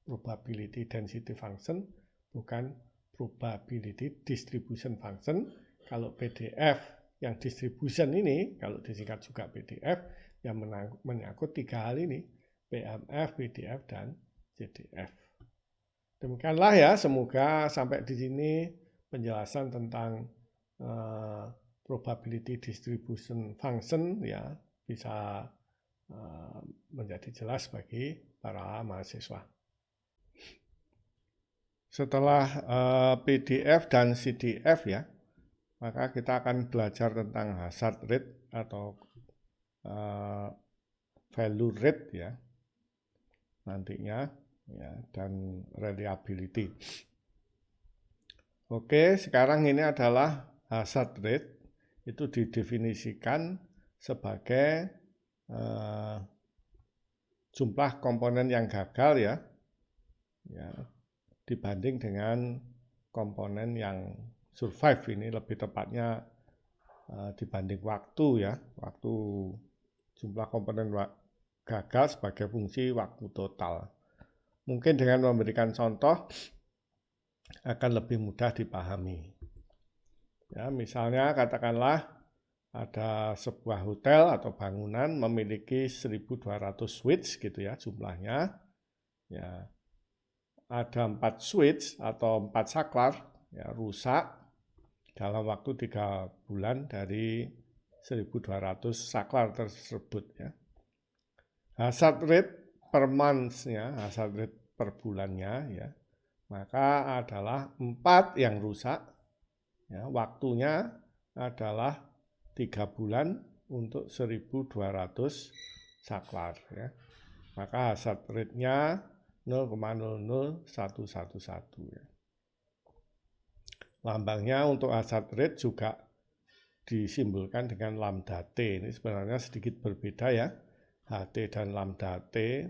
probability density function, bukan probability distribution function. Kalau PDF yang distribution ini, kalau disingkat juga PDF, yang menyangkut tiga hal ini, PMF, PDF, dan CDF. Demikianlah ya, semoga sampai di sini penjelasan tentang probability distribution function ya bisa menjadi jelas bagi para mahasiswa. Setelah PDF dan CDF ya, maka kita akan belajar tentang hazard rate atau value rate ya nantinya ya, dan reliability. Oke, sekarang ini adalah hazard rate, itu didefinisikan sebagai jumlah komponen yang gagal ya dibanding dengan komponen yang survive, ini lebih tepatnya dibanding waktu ya, waktu jumlah komponen gagal sebagai fungsi waktu total. Mungkin dengan memberikan contoh akan lebih mudah dipahami. Ya, misalnya katakanlah ada sebuah hotel atau bangunan memiliki 1.200 switch gitu ya jumlahnya. Ya, ada 4 switch atau 4 saklar ya rusak dalam waktu 3 bulan dari 1.200 saklar tersebut ya. Hazard rate per month ya, hazard rate per bulannya ya, maka adalah 4 yang rusak ya, waktunya adalah 3 bulan untuk 1.200 saklar ya. Maka hazard rate-nya 0,00111 ya. Lambangnya untuk hazard rate juga disimbolkan dengan lambda T. Ini sebenarnya sedikit berbeda ya. HT dan lambda T.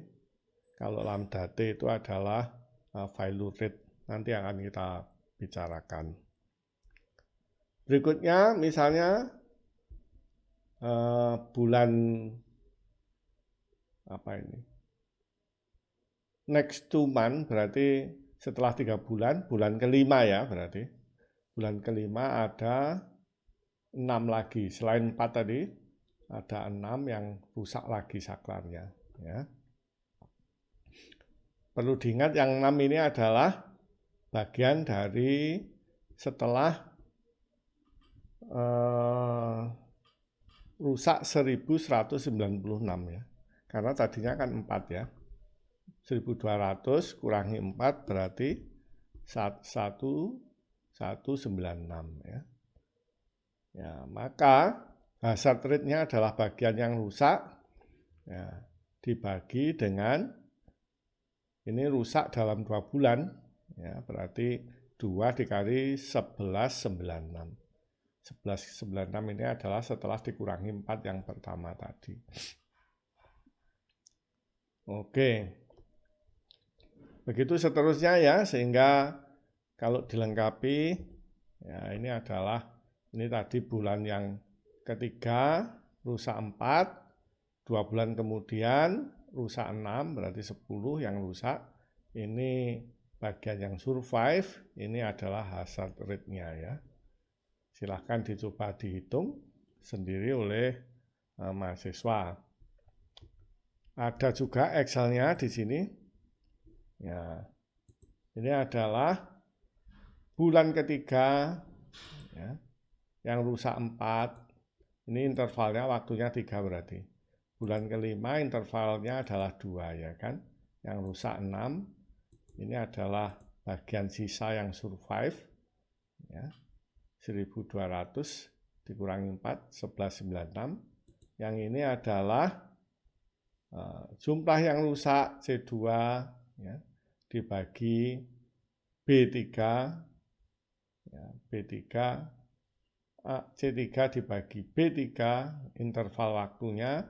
Kalau lambda T itu adalah value rate. Nanti akan kita bicarakan. Berikutnya misalnya bulan apa ini? Next 2 month berarti setelah 3 bulan, bulan kelima ya berarti. Bulan kelima ada 6 lagi, selain 4 tadi, ada 6 yang rusak lagi saklarnya. Ya. Perlu diingat yang 6 ini adalah bagian dari setelah rusak 1196 ya. Karena tadinya kan 4 ya. 1200 kurangi 4 berarti 1196 ya. Ya, maka hazard rate-nya adalah bagian yang rusak ya, dibagi dengan ini rusak dalam 2 bulan ya, berarti 2 dikali 1196. 1196 ini adalah setelah dikurangi 4 yang pertama tadi. Oke. Begitu seterusnya ya, sehingga kalau dilengkapi ya ini adalah ini tadi bulan yang ketiga rusak 4, 2 bulan kemudian rusak 6, berarti 10 yang rusak. Ini bagian yang survive, ini adalah hazard rate-nya ya. Silahkan dicoba dihitung sendiri oleh mahasiswa. Ada juga Excel-nya di sini. Ya, ini adalah bulan ketiga ya, yang rusak 4. Ini intervalnya waktunya 3 berarti. Bulan kelima intervalnya adalah 2 ya kan. Yang rusak 6. Ini adalah bagian sisa yang survive ya. 1200 dikurangi 4, 1196. Yang ini adalah jumlah yang rusak C2 ya, dibagi B3, ya, B3 C3 dibagi B3 interval waktunya,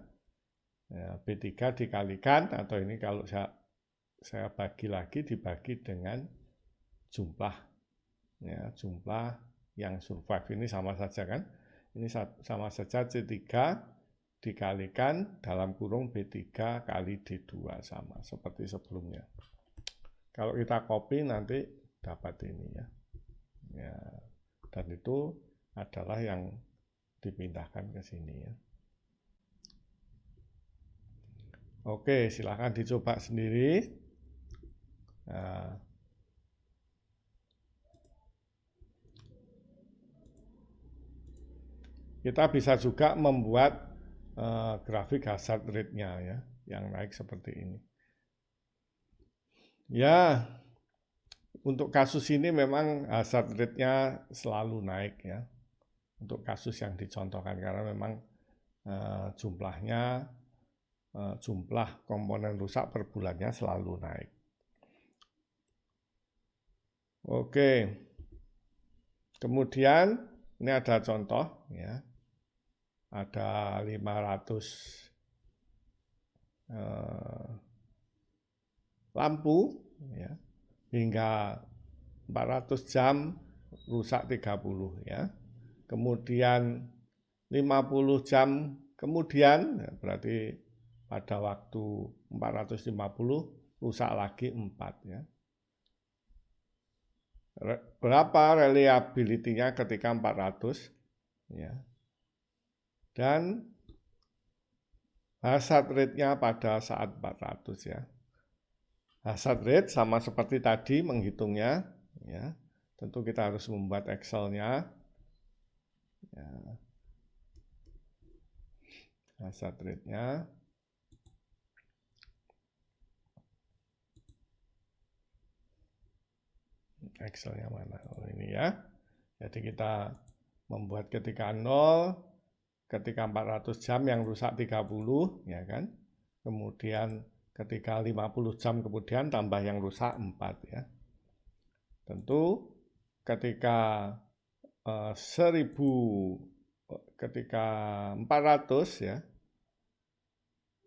ya, B3 dikalikan, atau ini kalau saya bagi lagi dibagi dengan jumlah, ya, jumlah yang survive. Ini sama saja kan, ini sama saja C3 dikalikan dalam kurung B3 kali D2, sama seperti sebelumnya. Kalau kita copy nanti dapat ini ya. Ya, dan itu adalah yang dipindahkan ke sini ya. Oke, silahkan dicoba sendiri. Nah, kita bisa juga membuat grafik hazard rate-nya ya, yang naik seperti ini. Ya, untuk kasus ini memang hazard rate-nya selalu naik ya. Untuk kasus yang dicontohkan, karena memang jumlah komponen rusak per bulannya selalu naik. Oke. Kemudian ini ada contoh ya. Ada 500 lampu ya, hingga 400 jam rusak 30 ya. Kemudian 50 jam kemudian, ya, berarti pada waktu 450 rusak lagi 4 ya. Berapa reliability-nya ketika 400 ya. Dan hazard rate-nya pada saat 400 ya. Hazard rate sama seperti tadi menghitungnya ya. Tentu kita harus membuat Excel-nya. Ya. Hazard rate-nya. Excel-nya mana? Oh, ini ya. Jadi kita membuat ketika 0, ketika 400 jam yang rusak 30 ya kan. Kemudian ketika 50 jam kemudian tambah yang rusak 4 ya. Tentu ketika 400 ya,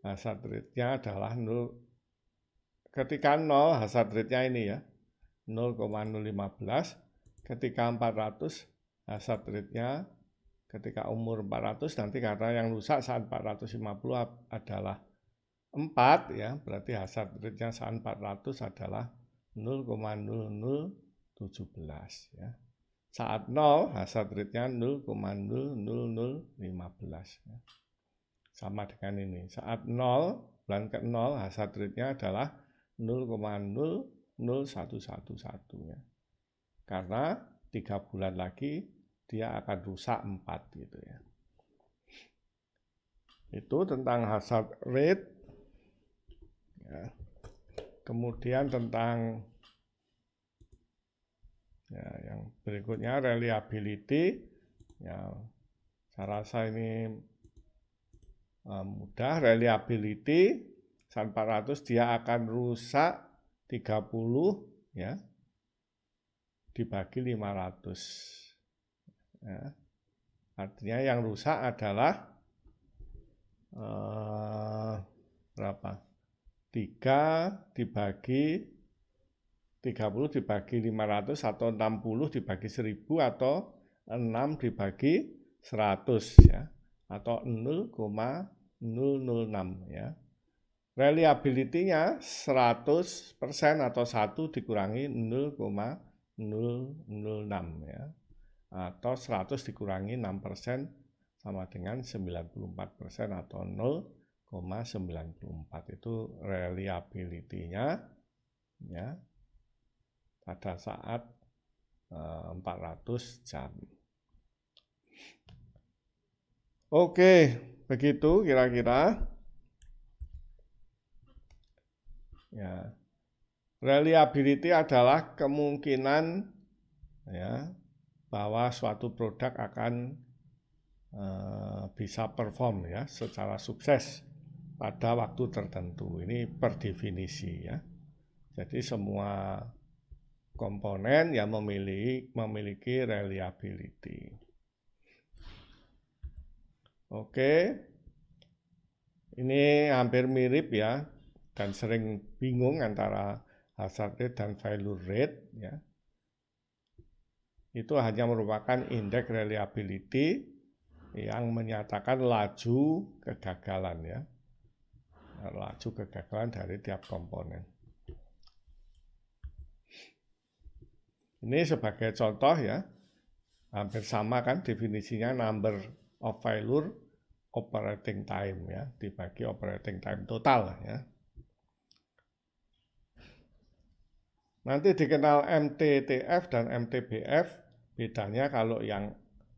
hazard rate-nya adalah 0. Ketika 0 hazard rate-nya ini ya, 0,015. Ketika 400 hazard rate-nya, ketika umur 400 nanti karena yang rusak saat 450 adalah 4 ya, berarti hazard rate-nya saat 400 adalah 0,0017 ya. Saat 0 hazard rate-nya 0,00015 ya. Sama dengan ini. Saat 0 bulan ke 0 hazard rate-nya adalah 0,00111 ya. Karena 3 bulan lagi dia akan rusak 4 gitu ya. Itu tentang hazard rate ya. Kemudian tentang ya, yang berikutnya reliability ya, saya rasa ini mudah. Reliability saat 400 dia akan rusak 30 ya dibagi 500 ya. Artinya yang rusak adalah berapa? 3 dibagi 30 dibagi 500 atau 60 dibagi 1000 atau 6 dibagi 100 ya, atau 0,006 ya. Reliability-nya 100% atau 1 dikurangi 0,006 ya. Atau 100 dikurangi 6% sama dengan 94% atau 0,94. Itu reliability-nya ya pada saat 400 jam. Oke, begitu kira-kira. Ya. Reliability adalah kemungkinan ya bahwa suatu produk akan bisa perform ya secara sukses pada waktu tertentu. Ini per definisi ya. Jadi semua komponen yang memiliki reliability. Oke, ini hampir mirip ya, dan sering bingung antara hazard rate dan failure rate ya. Itu hanya merupakan indeks reliability yang menyatakan laju kegagalan ya, laju kegagalan dari tiap komponen. Ini sebagai contoh ya, hampir sama kan definisinya, number of failure operating time ya, dibagi operating time total ya. Nanti dikenal MTTF dan MTBF. Bedanya kalau yang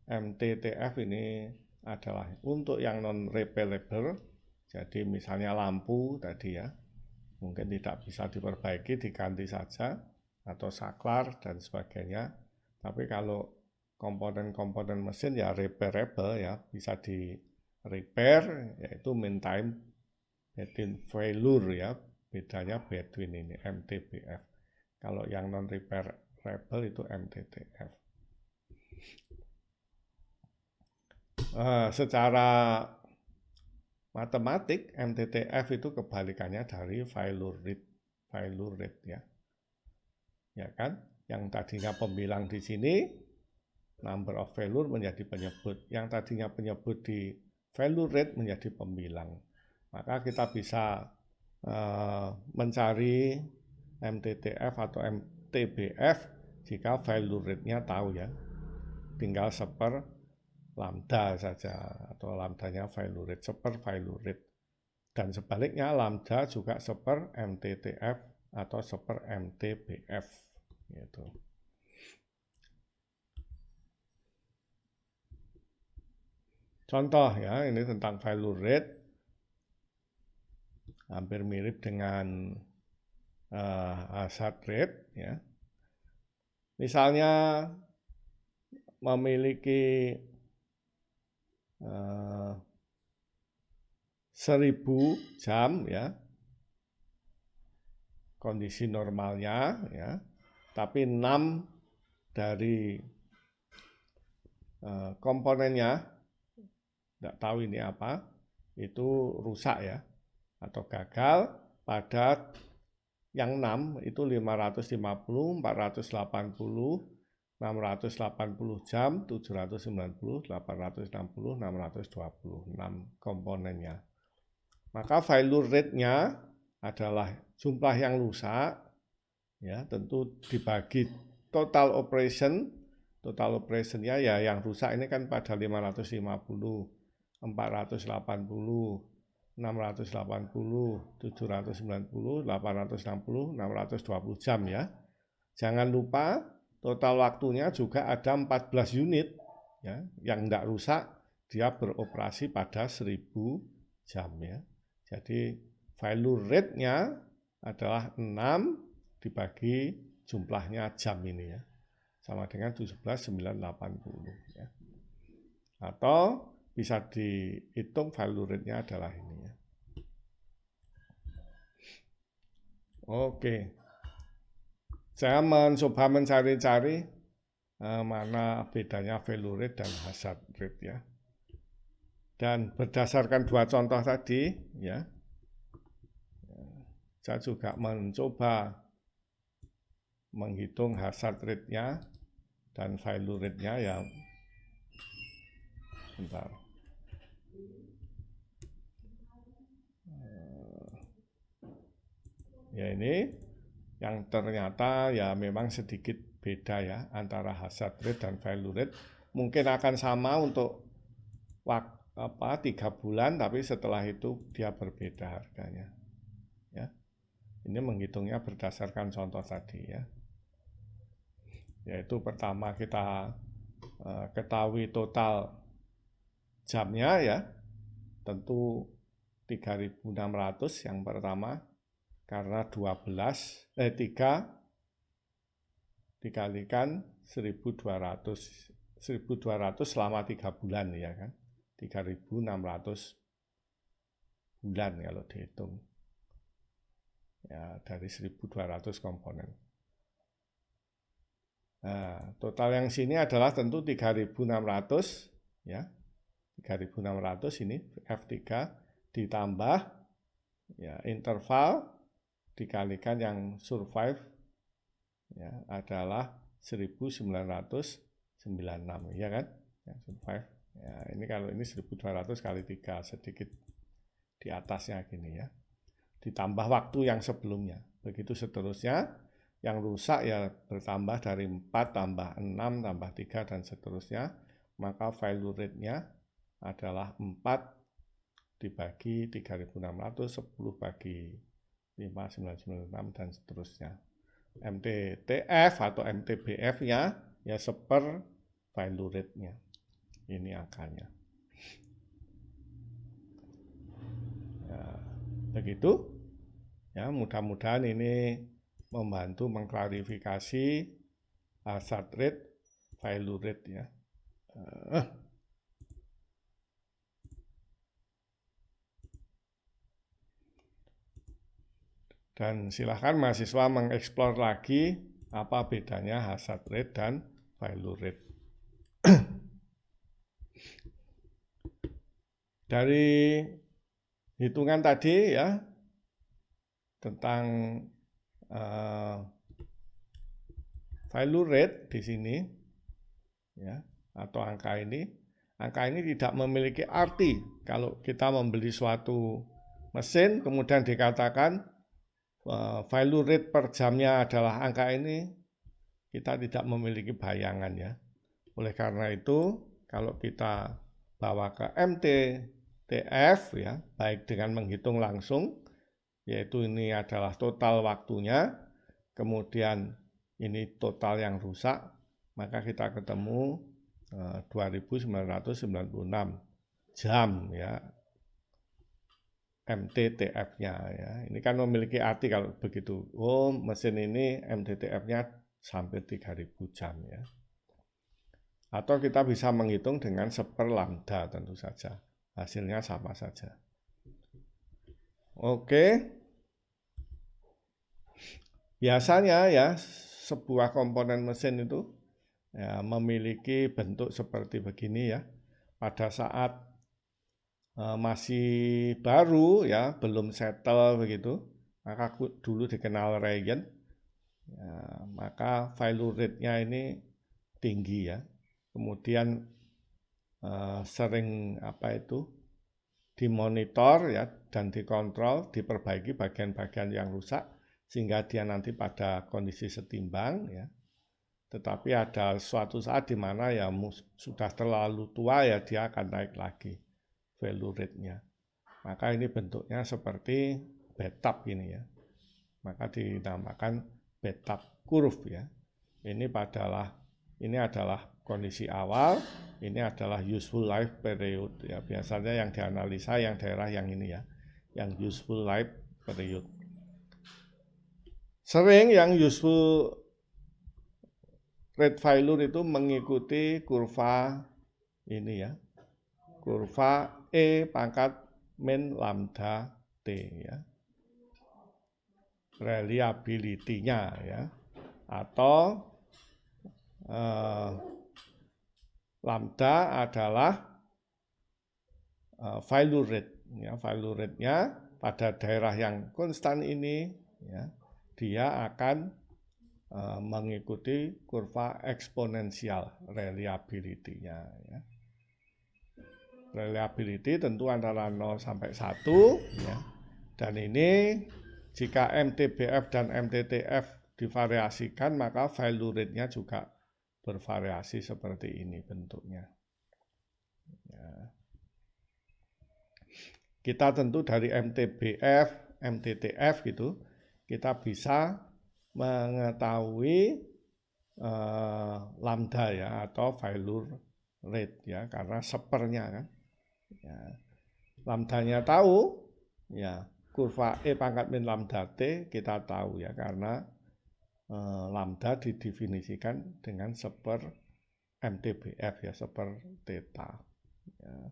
MTTF ini adalah untuk yang non-repairable, jadi misalnya lampu tadi ya, mungkin tidak bisa diperbaiki, diganti saja, atau saklar dan sebagainya. Tapi kalau komponen-komponen mesin ya repairable ya, bisa di repair, yaitu mean time between failure ya, bedanya between ini MTBF. Kalau yang non-repairable itu MTTF. Secara matematik MTTF itu kebalikannya dari failure rate ya. Ya kan? Yang tadinya pembilang di sini number of failure menjadi penyebut. Yang tadinya penyebut di failure rate menjadi pembilang. Maka kita bisa mencari MTTF atau MTBF jika failure rate-nya tahu ya. Tinggal seper lambda saja, atau lambdanya failure rate, seper failure rate. Dan sebaliknya lambda juga seper MTTF atau seper MTBF gitu. Contoh ya, ini tentang failure rate, hampir mirip dengan hazard rate ya. Misalnya memiliki 1000 jam ya, kondisi normalnya ya, tapi 6 dari komponennya, tidak tahu ini apa, itu rusak ya, atau gagal. Pada yang 6 itu 550, 480, 680 jam, 790, 860, 620, 6 komponennya. Maka failure rate-nya adalah jumlah yang rusak, ya tentu dibagi total operation-nya ya, yang rusak ini kan pada 550, 480, 680, 790, 860, 620 jam ya. Jangan lupa total waktunya juga ada 14 unit ya, yang tidak rusak, dia beroperasi pada 1000 jam ya. Jadi failure rate-nya adalah 6 dibagi jumlahnya jam ini ya, sama dengan 17.980 ya. Atau bisa dihitung failure rate-nya adalah ini ya. Oke. Saya mencoba mencari-cari mana bedanya failure rate dan hazard rate ya. Dan berdasarkan dua contoh tadi ya, saya juga mencoba menghitung hazard rate-nya dan failure rate-nya ya. Bentar. Ya ini yang ternyata ya memang sedikit beda ya antara hazard rate dan failure rate. Mungkin akan sama untuk 3 bulan, tapi setelah itu dia berbeda harganya. Ya. Ini menghitungnya berdasarkan contoh tadi ya. Yaitu pertama kita ketahui total jamnya ya. Tentu 3.600 yang pertama, karena 3 dikalikan 1.200 selama 3 bulan ya kan. 3.600 bulan kalau dihitung. Ya, dari 1.200 komponen. Nah, total yang sini adalah tentu 3.600 ya. 3.600 ini F3 ditambah ya interval dikalikan yang survive ya adalah 1996 ya kan? Yang survive. Ya, ini kalau ini 1.200 kali 3 sedikit di atasnya gini ya. Ditambah waktu yang sebelumnya. Begitu seterusnya. Yang rusak ya bertambah dari 4 tambah 6 tambah 3 dan seterusnya. Maka failure rate-nya adalah 4 dibagi 3.600, 10 bagi 5.996 dan seterusnya. MTTF atau MTBF-nya ya seper failure rate-nya. Ini angkanya. Ya, begitu. Ya, mudah-mudahan ini membantu mengklarifikasi hazard rate, failure rate ya. Dan silahkan mahasiswa mengeksplor lagi apa bedanya hazard rate dan failure rate. Dari hitungan tadi ya tentang failure rate di sini ya atau angka ini tidak memiliki arti kalau kita membeli suatu mesin kemudian dikatakan failure rate per jamnya adalah angka ini, kita tidak memiliki bayangan ya. Oleh karena itu kalau kita bawa ke MTTF ya baik dengan menghitung langsung yaitu ini adalah total waktunya, kemudian ini total yang rusak, maka kita ketemu 2.996 jam ya MTTF-nya ya. Ini kan memiliki arti kalau begitu. Oh, mesin ini MTTF-nya sampai 3.000 jam ya. Atau kita bisa menghitung dengan seper lambda tentu saja. Hasilnya sama saja. Oke. Biasanya ya sebuah komponen mesin itu ya, memiliki bentuk seperti begini ya. Pada saat masih baru ya, belum settle begitu, maka dulu dikenal regen. Ya, maka failure rate-nya ini tinggi ya. Kemudian sering dimonitor ya dan dikontrol, diperbaiki bagian-bagian yang rusak sehingga dia nanti pada kondisi setimbang ya. Tetapi ada suatu saat di mana ya sudah terlalu tua ya dia akan naik lagi value rate-nya. Maka ini bentuknya seperti bathtub ini ya. Maka dinamakan bathtub curve ya. Ini adalah kondisi awal, ini adalah useful life period ya. Biasanya yang dianalisa yang daerah yang ini ya, yang useful life period. Sering yang useful rate failure itu mengikuti kurva ini ya, kurva E pangkat min lambda T ya, reliability-nya ya, atau lambda adalah failure rate ya, failure rate-nya pada daerah yang konstan ini ya, dia akan mengikuti kurva eksponensial reliability-nya ya. Reliability tentu antara 0 sampai 1 ya. Dan ini jika MTBF dan MTTF divariasikan maka failure rate-nya juga bervariasi seperti ini bentuknya. Ya. Kita tentu dari MTBF, MTTF gitu, kita bisa mengetahui lambda ya atau failure rate ya karena sepernya kan. Ya. Lambdanya tahu ya kurva E pangkat min lambda T kita tahu ya karena lambda didefinisikan dengan seper MTBF ya seper theta. Ya.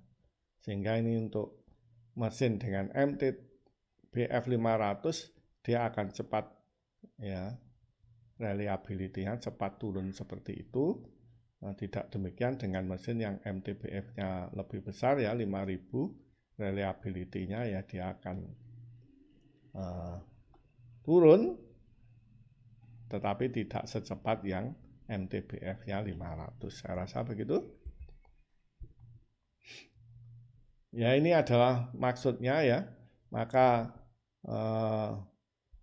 Sehingga ini untuk mesin dengan MTBF 500 dia akan cepat ya, reliability-nya cepat turun seperti itu. Tidak demikian dengan mesin yang MTBF-nya lebih besar ya, 5000, reliability-nya ya dia akan turun, tetapi tidak secepat yang MTBF-nya 500. Saya rasa begitu. Ya, ini adalah maksudnya ya. Maka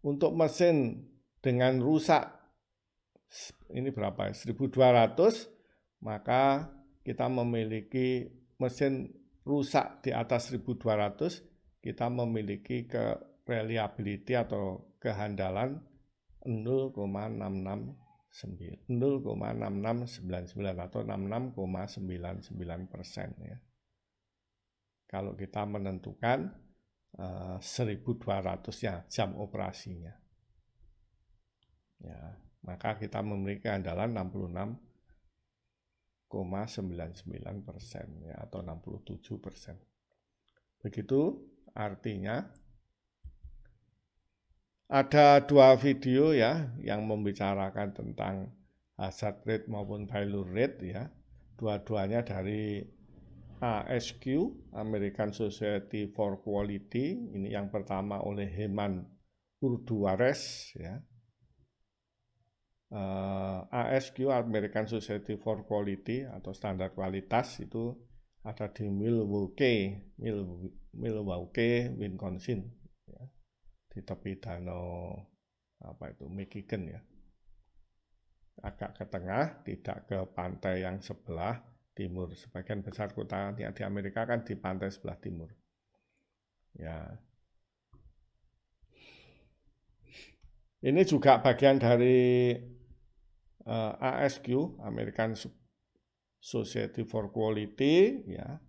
untuk mesin dengan rusak ini berapa ya? 1200, maka kita memiliki mesin rusak di atas 1200, kita memiliki reliability atau kehandalan 0,669 atau 66,99% ya. Kalau kita menentukan 1200-nya jam operasinya. Ya, maka kita memiliki kehandalan 66,99% ya, atau 67%. Begitu artinya. Ada dua video ya yang membicarakan tentang hazard rate maupun failure rate ya. Dua-duanya dari ASQ, American Society for Quality. Ini yang pertama oleh Heman Urduares ya. ASQ, American Society for Quality atau standar kualitas itu ada di Milwaukee, Wisconsin ya, di tepi danau Michigan ya, agak ke tengah, tidak ke pantai yang sebelah timur. Sebagian besar kota di Amerika kan di pantai sebelah timur ya. Ini juga bagian dari ASQ, American Society for Quality ya,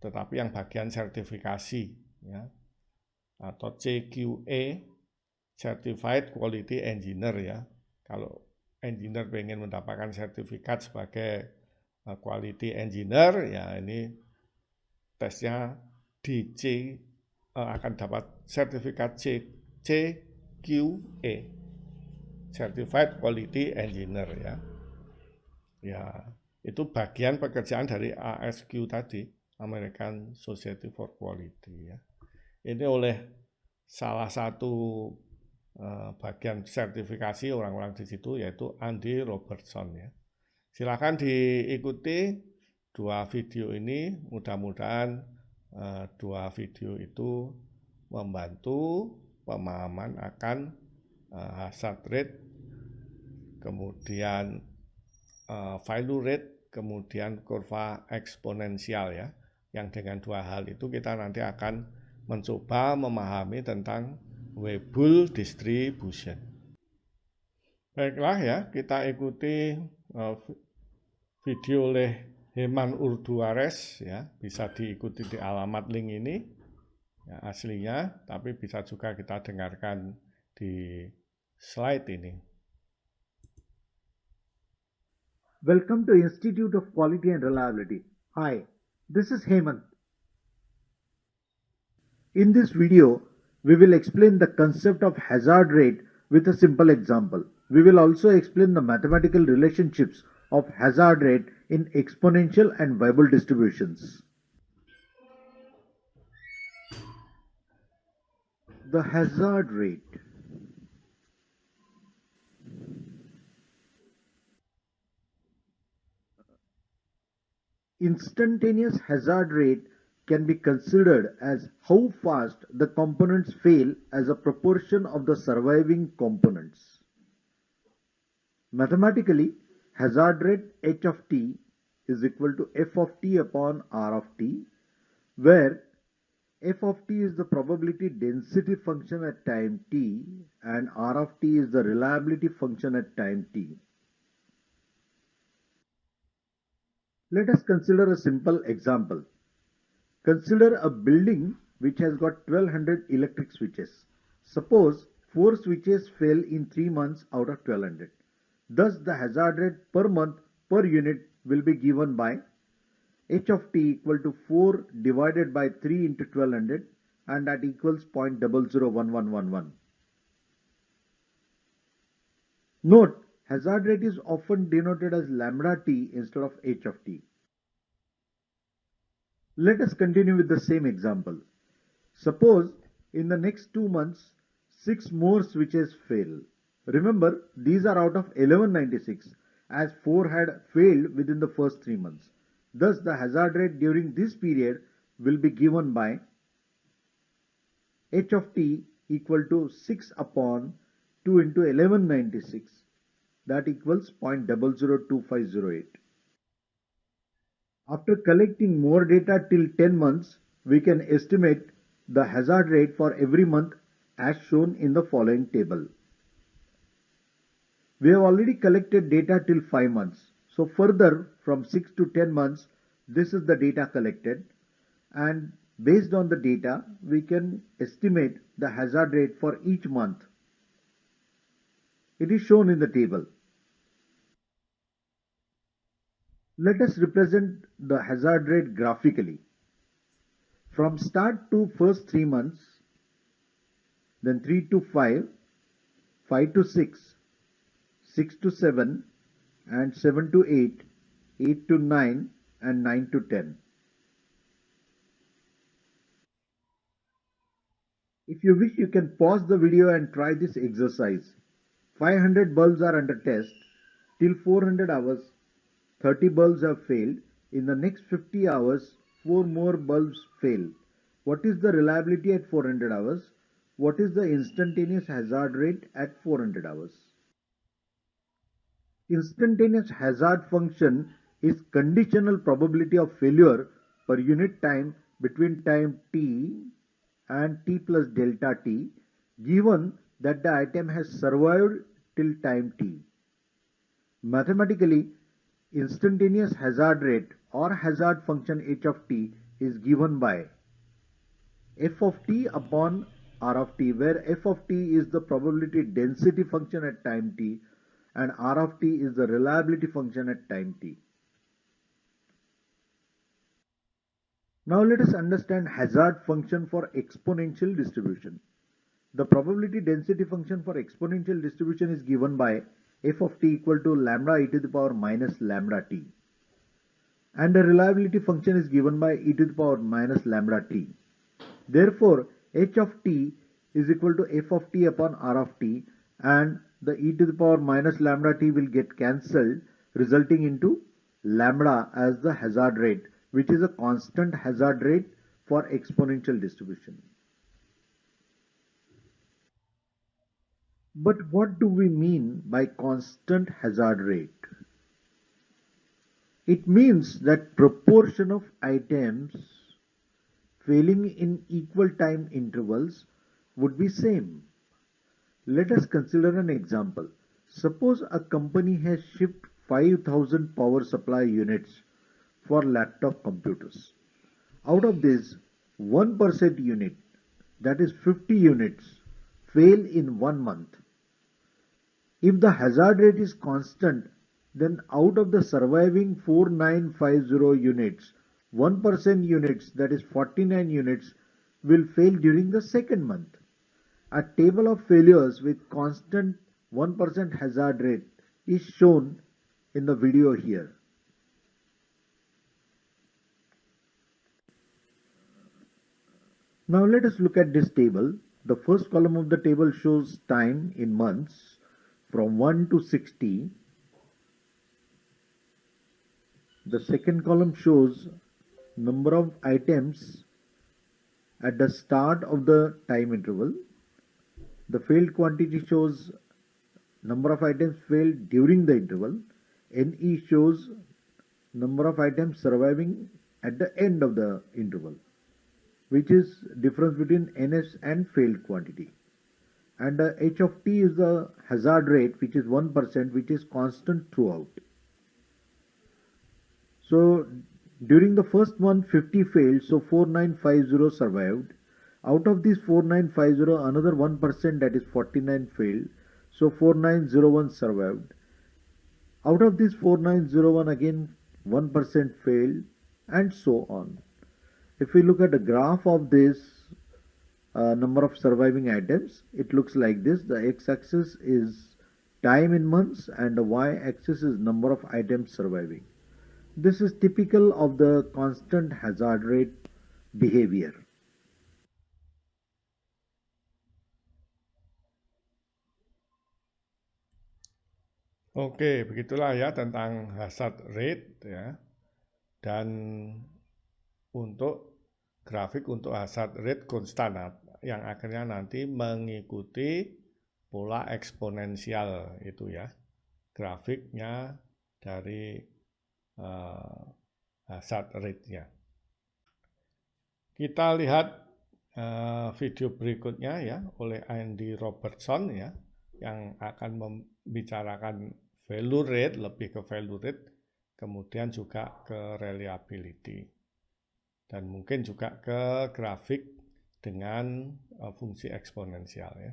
tetapi yang bagian sertifikasi ya, atau CQE, Certified Quality Engineer ya. Kalau engineer pengen mendapatkan sertifikat sebagai quality engineer ya, ini tesnya di akan dapat sertifikat CQE, Certified Quality Engineer ya. Ya, itu bagian pekerjaan dari ASQ tadi, American Society for Quality ya. Ini oleh salah satu bagian sertifikasi orang-orang di situ, yaitu Andy Robertson ya. Silakan diikuti dua video ini, mudah-mudahan dua video itu membantu pemahaman akan hazard rate, kemudian failure rate, kemudian kurva eksponensial ya. Yang dengan dua hal itu kita nanti akan mencoba memahami tentang Weibull distribution. Baiklah ya, kita ikuti video oleh Heman Urduares ya, bisa diikuti di alamat link ini ya, aslinya, tapi bisa juga kita dengarkan di slide ini. Welcome to Institute of Quality and Reliability. Hi, this is Hemant. In this video, we will explain the concept of hazard rate with a simple example. We will also explain the mathematical relationships of hazard rate in exponential and Weibull distributions. The hazard rate. Instantaneous hazard rate can be considered as how fast the components fail as a proportion of the surviving components. Mathematically, hazard rate h of t is equal to f of t upon r of t, where f of t is the probability density function at time t and r of t is the reliability function at time t. Let us consider a simple example. Consider a building which has got 1200 electric switches. Suppose 4 switches fail in 3 months out of 1200. Thus, the hazard rate per month per unit will be given by h of t equal to 4 divided by 3 into 1200, and that equals 0.001111. Note, hazard rate is often denoted as lambda t instead of h of t. Let us continue with the same example. Suppose in the next 2 months, 6 more switches fail. Remember, these are out of 1196, as 4 had failed within the first 3 months. Thus, the hazard rate during this period will be given by h of t equal to 6 upon 2 into 1196, that equals 0.002508. After collecting more data till 10 months, we can estimate the hazard rate for every month as shown in the following table. We have already collected data till 5 months. So further from 6 to 10 months, this is the data collected, and based on the data, we can estimate the hazard rate for each month. It is shown in the table. Let us represent the hazard rate graphically. From start to first 3 months, then 3 to 5, 5 to 6, 6 to 7, and 7 to 8, 8 to 9, and 9 to 10. If you wish, you can pause the video and try this exercise. 500 bulbs are under test. Till 400 hours, 30 bulbs have failed. In the next 50 hours, 4 more bulbs fail. What is the reliability at 400 hours? What is the instantaneous hazard rate at 400 hours? Instantaneous hazard function is conditional probability of failure per unit time between time t and t plus delta t, given that the item has survived till time t. Mathematically, instantaneous hazard rate or hazard function h of t is given by f of t upon r of t, where f of t is the probability density function at time t and r of t is the reliability function at time t. Now let us understand hazard function for exponential distribution. The probability density function for exponential distribution is given by f of t equal to lambda e to the power minus lambda t, and the reliability function is given by e to the power minus lambda t. Therefore, h of t is equal to f of t upon r of t, and the e to the power minus lambda t will get cancelled, resulting into lambda as the hazard rate, which is a constant hazard rate for exponential distribution. But what do we mean by constant hazard rate? It means that proportion of items failing in equal time intervals would be same. Let us consider an example. Suppose a company has shipped 5,000 power supply units for laptop computers. Out of this, 1% unit, that is 50 units, fail in 1 month. If the hazard rate is constant, then out of the surviving 4950 units, 1% units, that is 49 units, will fail during the second month. A table of failures with constant 1% hazard rate is shown in the video here. Now let us look at this table. The first column of the table shows time in months from 1 to 60. The second column shows number of items at the start of the time interval. The failed quantity shows number of items failed during the interval. NE shows number of items surviving at the end of the interval, which is difference between NS and failed quantity. And H of t is the hazard rate, which is 1%, which is constant throughout. So during the first month 50 failed, so 4950 survived. Out of this 4950, another 1%, that is 49 failed, so 4901 survived. Out of this 4901, again 1% failed, and so on. If we look at the graph of this number of surviving items, it looks like this. The x-axis is time in months and the y-axis is number of items surviving. This is typical of the constant hazard rate behavior. Oke, begitulah ya tentang hazard rate ya. Dan untuk grafik untuk hazard rate konstan yang akhirnya nanti mengikuti pola eksponensial itu ya. Grafiknya dari hazard rate-nya. Kita lihat video berikutnya ya oleh Andy Robertson ya yang akan membicarakan value rate, lebih ke value rate, kemudian juga ke reliability dan mungkin juga ke grafik dengan fungsi eksponensial ya.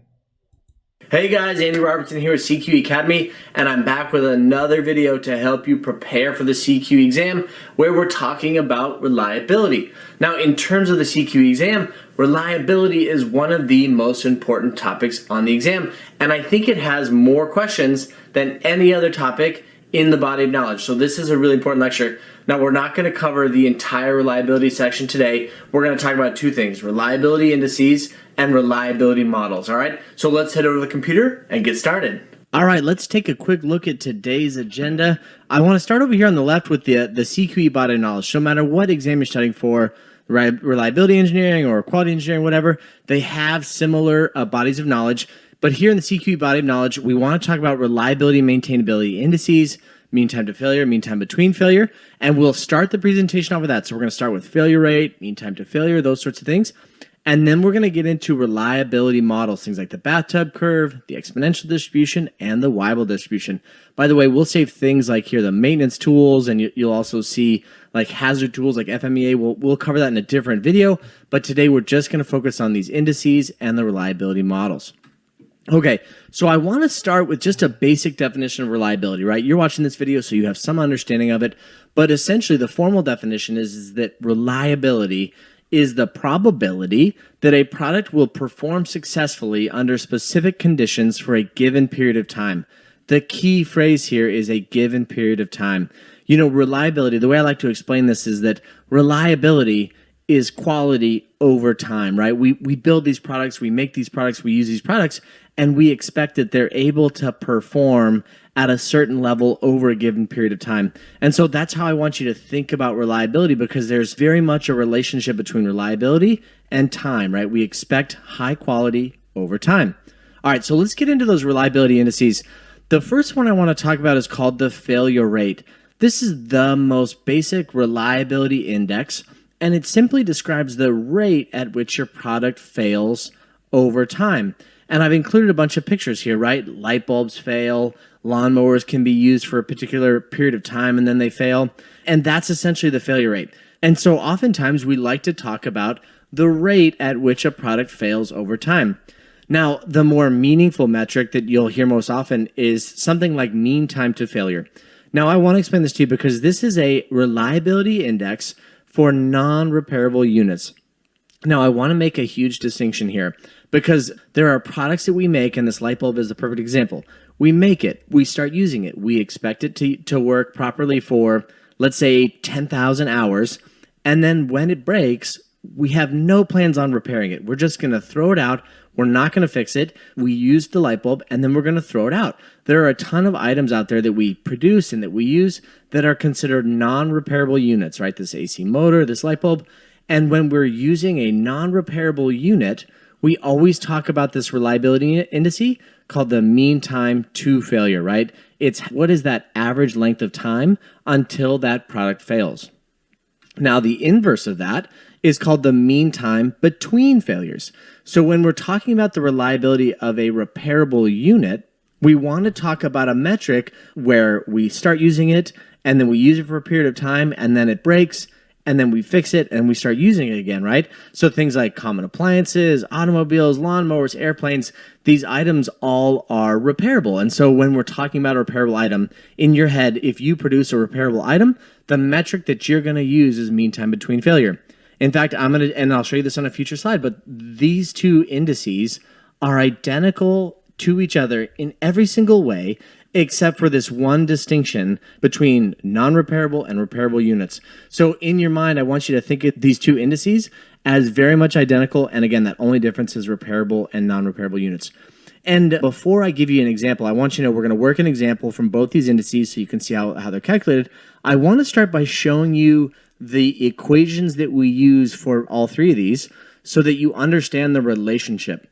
Hey guys, Andy Robertson here at CQ Academy, and I'm back with another video to help you prepare for the CQ exam, where we're talking about reliability. Now, in terms of the CQ exam, reliability is one of the most important topics on the exam, and I think it has more questions than any other topic in the body of knowledge. So this is a really important lecture. Now, we're not going to cover the entire reliability section today. We're going to talk about two things: reliability indices and reliability models. All right, so let's head over to the computer and get started. All right, let's take a quick look at today's agenda. I want to start over here on the left with the CQE body of knowledge. So no matter what exam you're studying for, reliability engineering or quality engineering, whatever, they have similar bodies of knowledge. But here in the CQE body of knowledge, we want to talk about reliability and maintainability indices, mean time to failure, mean time between failure, and we'll start the presentation off with that. So we're going to start with failure rate, mean time to failure, those sorts of things. And then we're going to get into reliability models, things like the bathtub curve, the exponential distribution, and the Weibull distribution. By the way, we'll save things like here, the maintenance tools, and you'll also see like hazard tools like FMEA. We'll cover that in a different video, but today we're just going to focus on these indices and the reliability models. Okay, so I want to start with just a basic definition of reliability, right? You're watching this video, so you have some understanding of it, but essentially the formal definition is that reliability is the probability that a product will perform successfully under specific conditions for a given period of time. The key phrase here is a given period of time. You know, reliability, the way I like to explain this is that reliability is quality over time, right? We build these products, we make these products, we use these products, and we expect that they're able to perform at a certain level over a given period of time. And so that's how I want you to think about reliability, because there's very much a relationship between reliability and time, right? We expect high quality over time. All right, so let's get into those reliability indices. The first one I want to talk about is called the failure rate. This is the most basic reliability index, and it simply describes the rate at which your product fails over time. And I've included a bunch of pictures here, right? Light bulbs fail, lawnmowers can be used for a particular period of time and then they fail. And that's essentially the failure rate. And so oftentimes we like to talk about the rate at which a product fails over time. Now, the more meaningful metric that you'll hear most often is something like mean time to failure. Now, I want to explain this to you because this is a reliability index for non-repairable units. Now, I want to make a huge distinction here because there are products that we make, and this light bulb is the perfect example. We make it, we start using it, we expect it to work properly for, let's say, 10,000 hours, and then when it breaks, we have no plans on repairing it. We're just going to throw it out. We're not going to fix it. We use the light bulb, and then we're going to throw it out. There are a ton of items out there that we produce and that we use that are considered non-repairable units, right? This AC motor, this light bulb. And when we're using a non-repairable unit, we always talk about this reliability indice called the mean time to failure, right? It's what is that average length of time until that product fails. Now, the inverse of that is called the mean time between failures. So when we're talking about the reliability of a repairable unit, we want to talk about a metric where we start using it and then we use it for a period of time and then it breaks and then we fix it and we start using it again, right? So things like common appliances, automobiles, lawnmowers, airplanes, these items all are repairable. And so when we're talking about a repairable item, in your head, if you produce a repairable item, the metric that you're going to use is mean time between failure. In fact, and I'll show you this on a future slide, but these two indices are identical to each other in every single way, except for this one distinction between non-repairable and repairable units. So in your mind, I want you to think of these two indices as very much identical. And again, that only difference is repairable and non-repairable units. And before I give you an example, I want you to know we're going to work an example from both these indices so you can see how they're calculated. I want to start by showing you the equations that we use for all three of these so that you understand the relationship.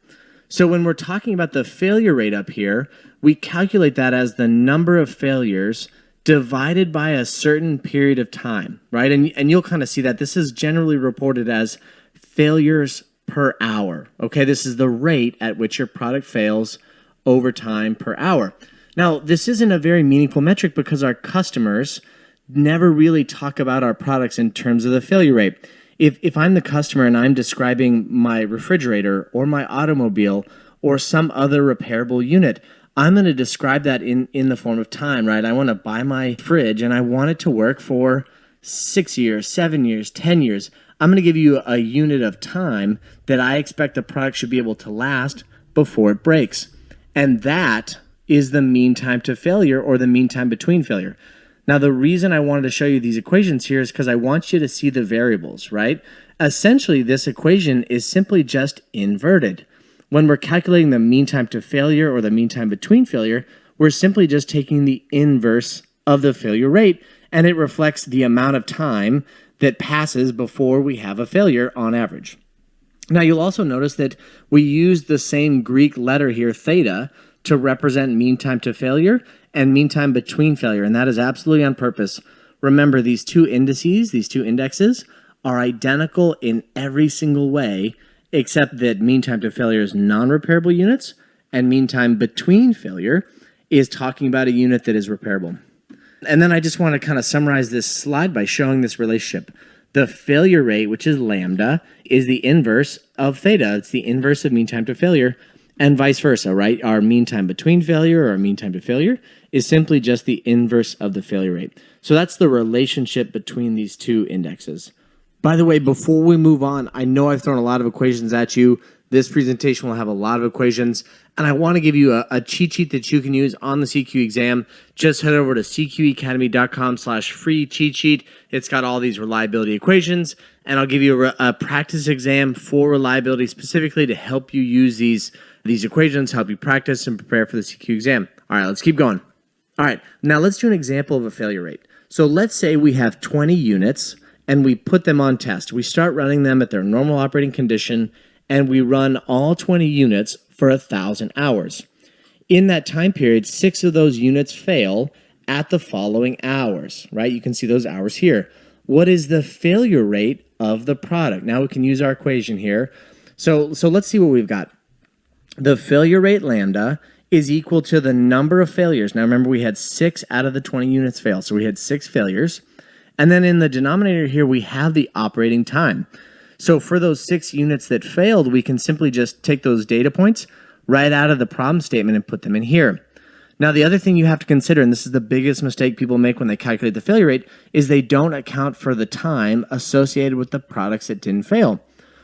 So when we're talking about the failure rate up here, we calculate that as the number of failures divided by a certain period of time, right? And you'll kind of see that this is generally reported as failures per hour, okay? This is the rate at which your product fails over time per hour. Now, this isn't a very meaningful metric because our customers never really talk about our products in terms of the failure rate. If I'm the customer and I'm describing my refrigerator or my automobile or some other repairable unit, I'm going to describe that in the form of time, right? I want to buy my fridge and I want it to work for 6 years, 7 years, 10 years. I'm going to give you a unit of time that I expect the product should be able to last before it breaks. And that is the mean time to failure or the mean time between failure. Now, the reason I wanted to show you these equations here is because I want you to see the variables, right? Essentially, this equation is simply just inverted. When we're calculating the mean time to failure or the mean time between failure, we're simply just taking the inverse of the failure rate, and it reflects the amount of time that passes before we have a failure on average. Now, you'll also notice that we use the same Greek letter here, theta, to represent mean time to failure and mean time between failure, and that is absolutely on purpose. Remember, these two indices, these two indexes, are identical in every single way, except that mean time to failure is non-repairable units, and mean time between failure is talking about a unit that is repairable. And then I just want to kind of summarize this slide by showing this relationship. The failure rate, which is lambda, is the inverse of theta. It's the inverse of mean time to failure, and vice versa, right? Our mean time between failure or our mean time to failure is simply just the inverse of the failure rate. So that's the relationship between these two indexes. By the way, before we move on, I know I've thrown a lot of equations at you. This presentation will have a lot of equations, and I want to give you a cheat sheet that you can use on the CQ exam. Just head over to cqacademy.com/free cheat sheet. It's got all these reliability equations, and I'll give you a practice exam for reliability specifically to help you use these equations, help you practice and prepare for the CQ exam. All right, let's keep going. All right, now let's do an example of a failure rate. So let's say we have 20 units and we put them on test. We start running them at their normal operating condition and we run all 20 units for 1,000 hours. In that time period, 6 of those units fail at the following hours, right? You can see those hours here. What is the failure rate of the product? Now we can use our equation here. So let's see what we've got. The failure rate lambda is equal to the number of failures. Now remember, we had 6 out of the 20 units fail, so we had 6 failures. And then in the denominator here, we have the operating time. So for those 6 units that failed, we can simply just take those data points right out of the problem statement and put them in here. Now, the other thing you have to consider, and this is the biggest mistake people make when they calculate the failure rate, is they don't account for the time associated with the products that didn't fail.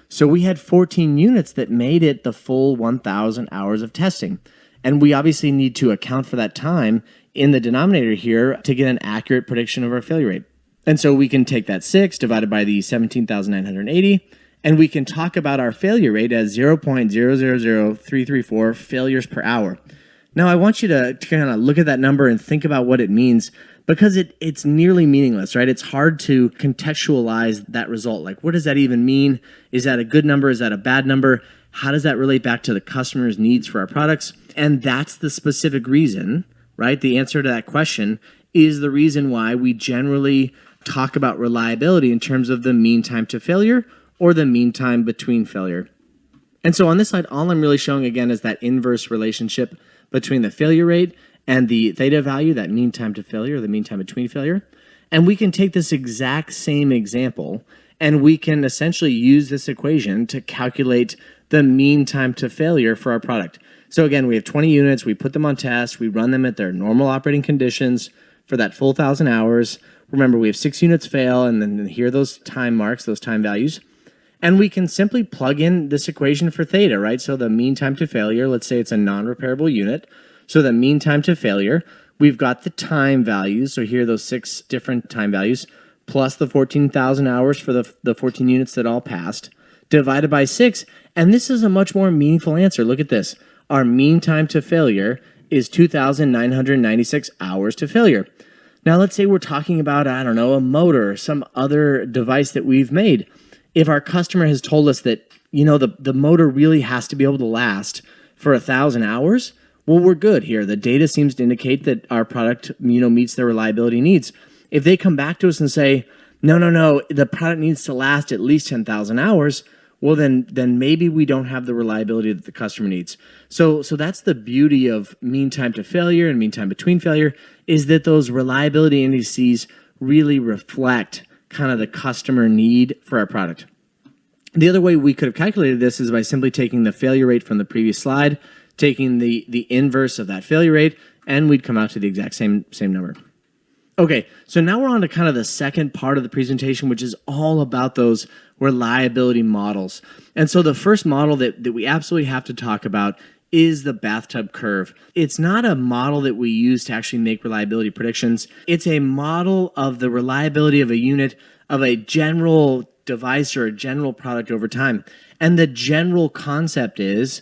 So we had 14 units that made it the full 1,000 hours of testing. And we obviously need to account for that time in the denominator here to get an accurate prediction of our failure rate. And so we can take that 6 divided by the 17,980, and we can talk about our failure rate as 0.000334 failures per hour. Now, I want you to kind of look at that number and think about what it means, because it's nearly meaningless, right? It's hard to contextualize that result. Like, what does that even mean? Is that a good number? Is that a bad number? How does that relate back to the customer's needs for our products? And that's the specific reason, right? The answer to that question is the reason why we generally talk about reliability in terms of the mean time to failure or the mean time between failure. And so on this slide, all I'm really showing again is that inverse relationship between the failure rate and the theta value, that mean time to failure, the mean time between failure. And we can take this exact same example and we can essentially use this equation to calculate the mean time to failure for our product. So again, we have 20 units, we put them on test, we run them at their normal operating conditions for that full 1,000 hours. Remember, we have 6 units fail, and then here are those time marks, those time values. And we can simply plug in this equation for theta, right? So the mean time to failure, let's say it's a non-repairable unit. So the mean time to failure, we've got the time values. So here are those 6 different time values, plus the 14,000 hours for the 14 units that all passed, divided by 6. And this is a much more meaningful answer. Look at this. Our mean time to failure is 2,996 hours to failure. Now, let's say we're talking about, I don't know, a motor or some other device that we've made. If our customer has told us that, the motor really has to be able to last for 1,000 hours, well, we're good here. The data seems to indicate that our product, meets their reliability needs. If they come back to us and say, no, the product needs to last at least 10,000 hours, well, then maybe we don't have the reliability that the customer needs. So that's the beauty of mean time to failure and mean time between failure, is that those reliability indices really reflect kind of the customer need for our product. The other way we could have calculated this is by simply taking the failure rate from the previous slide, taking the inverse of that failure rate, and we'd come out to the exact same number. Okay, so now we're on to kind of the second part of the presentation, which is all about those reliability models. And so the first model that we absolutely have to talk about is the bathtub curve. It's not a model that we use to actually make reliability predictions. It's a model of the reliability of a unit, of a general device or a general product over time. And the general concept is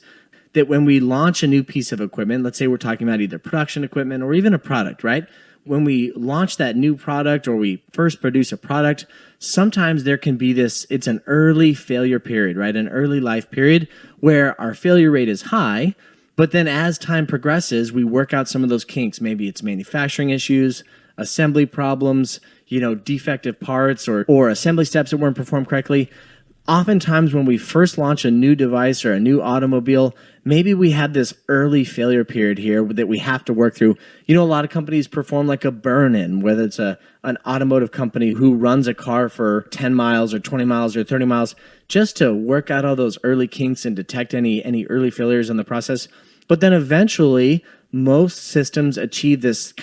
that when we launch a new piece of equipment, let's say we're talking about either production equipment or even a product, right? When we launch that new product or we first produce a product, sometimes there can be it's an early failure period, right? An early life period where our failure rate is high, but then as time progresses, we work out some of those kinks. Maybe it's manufacturing issues, assembly problems, defective parts or assembly steps that weren't performed correctly. Oftentimes when we first launch a new device or a new automobile, maybe we had this early failure period here that we have to work through. A lot of companies perform like a burn-in, whether it's an automotive company who runs a car for 10 miles or 20 miles or 30 miles just to work out all those early kinks and detect any early failures in the process. But then eventually, most systems achieve this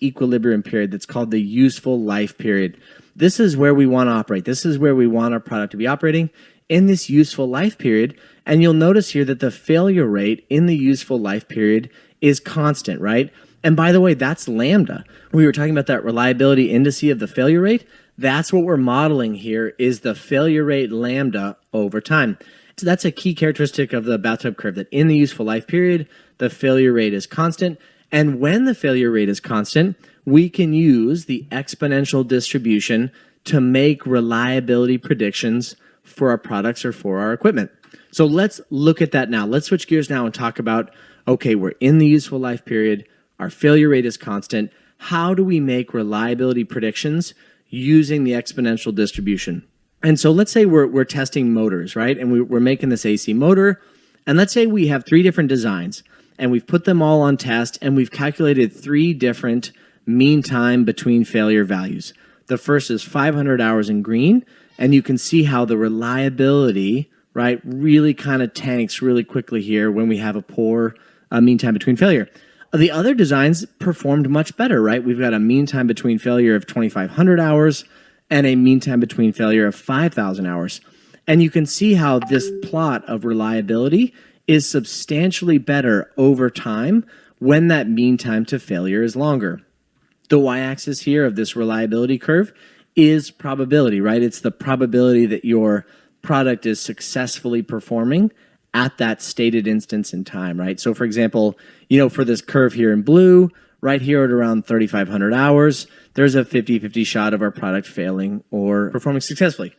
equilibrium period that's called the useful life period. This is where we want to operate. This is where we want our product to be operating in this useful life period. And you'll notice here that the failure rate in the useful life period is constant, right? And by the way, that's lambda. We were talking about that reliability indice of the failure rate. That's what we're modeling here, is the failure rate lambda over time. So that's a key characteristic of the bathtub curve, that in the useful life period, the failure rate is constant. And when the failure rate is constant, we can use the exponential distribution to make reliability predictions for our products or for our equipment. So let's look at that now. Let's switch gears now and talk about, okay, we're in the useful life period, our failure rate is constant. How do we make reliability predictions using the exponential distribution? And so let's say we're testing motors, right? And we're making this AC motor. And let's say we have 3 different designs and we've put them all on test and we've calculated 3 different mean time between failure values. The first is 500 hours in green, and you can see how the reliability, right, really kind of tanks really quickly here when we have a poor mean time between failure. The other designs performed much better, right? We've got a mean time between failure of 2,500 hours and a mean time between failure of 5,000 hours. And you can see how this plot of reliability is substantially better over time when that mean time to failure is longer. The y-axis here of this reliability curve is probability, right? It's the probability that your product is successfully performing at that stated instance in time, right? So for example, for this curve here in blue, right here at around 3,500 hours, there's a 50-50 shot of our product failing or performing successfully.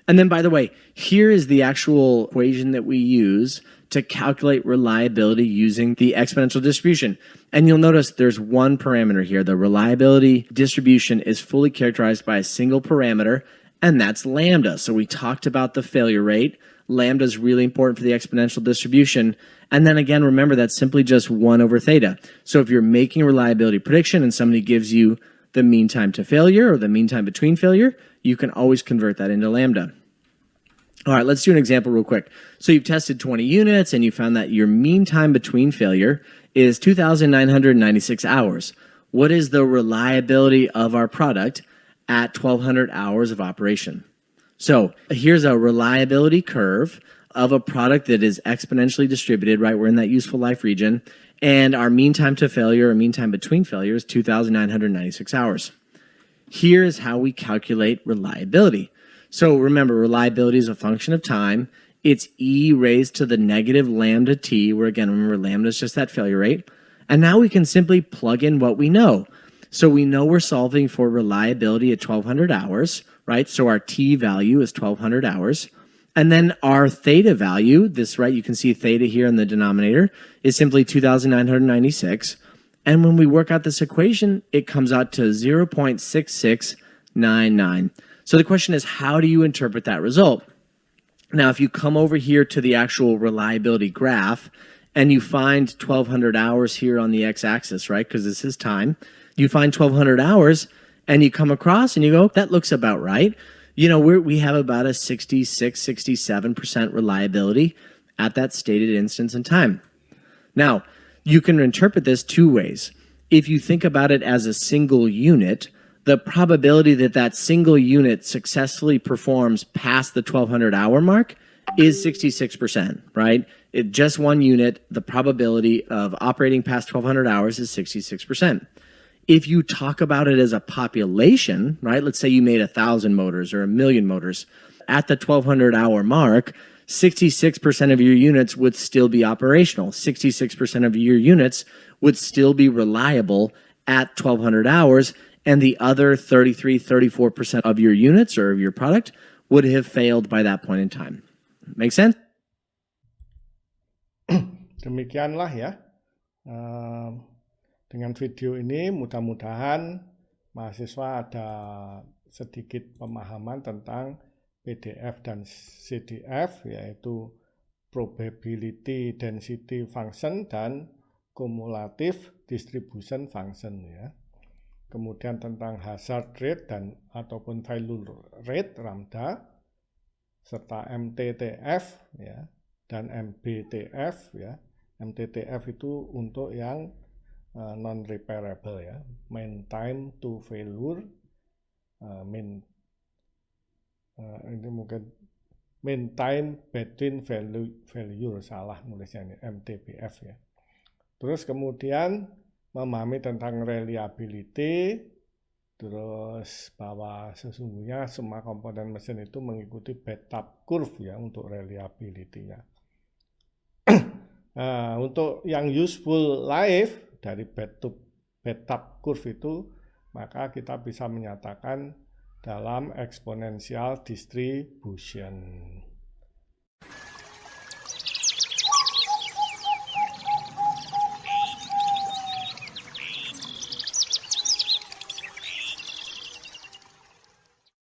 And then, by the way, here is the actual equation that we use to calculate reliability using the exponential distribution. And you'll notice there's one parameter here. The reliability distribution is fully characterized by a single parameter, and that's lambda. So we talked about the failure rate. Lambda is really important for the exponential distribution. And then again, remember, that's simply just 1 over theta. So if you're making a reliability prediction and somebody gives you the mean time to failure or the mean time between failure, you can always convert that into lambda. All right, let's do an example real quick. So you've tested 20 units and you found that your mean time between failure is 2,996 hours. What is the reliability of our product at 1200 hours of operation. So here's a reliability curve of a product that is exponentially distributed, right? We're in that useful life region. And our mean time to failure or mean time between failures, 2,996 hours. Here is how we calculate reliability. So remember, reliability is a function of time. It's e raised to the negative lambda t, where again, remember, lambda is just that failure rate. And now we can simply plug in what we know. So we know we're solving for reliability at 1200 hours, right? So our t value is 1200 hours. And then our theta value, this, right, you can see theta here in the denominator, is simply 2,996. And when we work out this equation, it comes out to 0.6699. So the question is, how do you interpret that result? Now, if you come over here to the actual reliability graph and you find 1,200 hours here on the x-axis, right, because this is time, you find 1,200 hours and you come across and you go, that looks about right. You know, we have about a 66, 67% reliability at that stated instance in time. Now, you can interpret this two ways. If you think about it as a single unit, the probability that that single unit successfully performs past the 1,200 hour mark is 66%, right? Just one unit, the probability of operating past 1,200 hours is 66%. If you talk about it as a population, right? Let's say you made 1,000 motors or 1,000,000 motors. At the 1,200 hour mark, 66% of your units would still be operational. 66% of your units would still be reliable at 1,200 hours. And the other 33, 34% of your units or of your product would have failed by that point in time. Make sense? Demikianlah ya. Dengan video ini mudah-mudahan mahasiswa ada sedikit pemahaman tentang PDF dan CDF, yaitu probability density function dan cumulative distribution function ya. Kemudian tentang hazard rate dan ataupun failure rate lambda, serta MTTF ya dan MBTF ya. MTTF itu untuk yang non repairable ya, mean time to failure, mean ini mungkin mean time between failure, salah nulisnya ini, MTBF ya. Terus kemudian memahami tentang reliability, terus bahwa sesungguhnya semua komponen mesin itu mengikuti Betapp curve ya untuk reliability-nya. Nah, untuk yang useful life dari Betapp curve itu, maka kita bisa menyatakan dalam exponential distribution.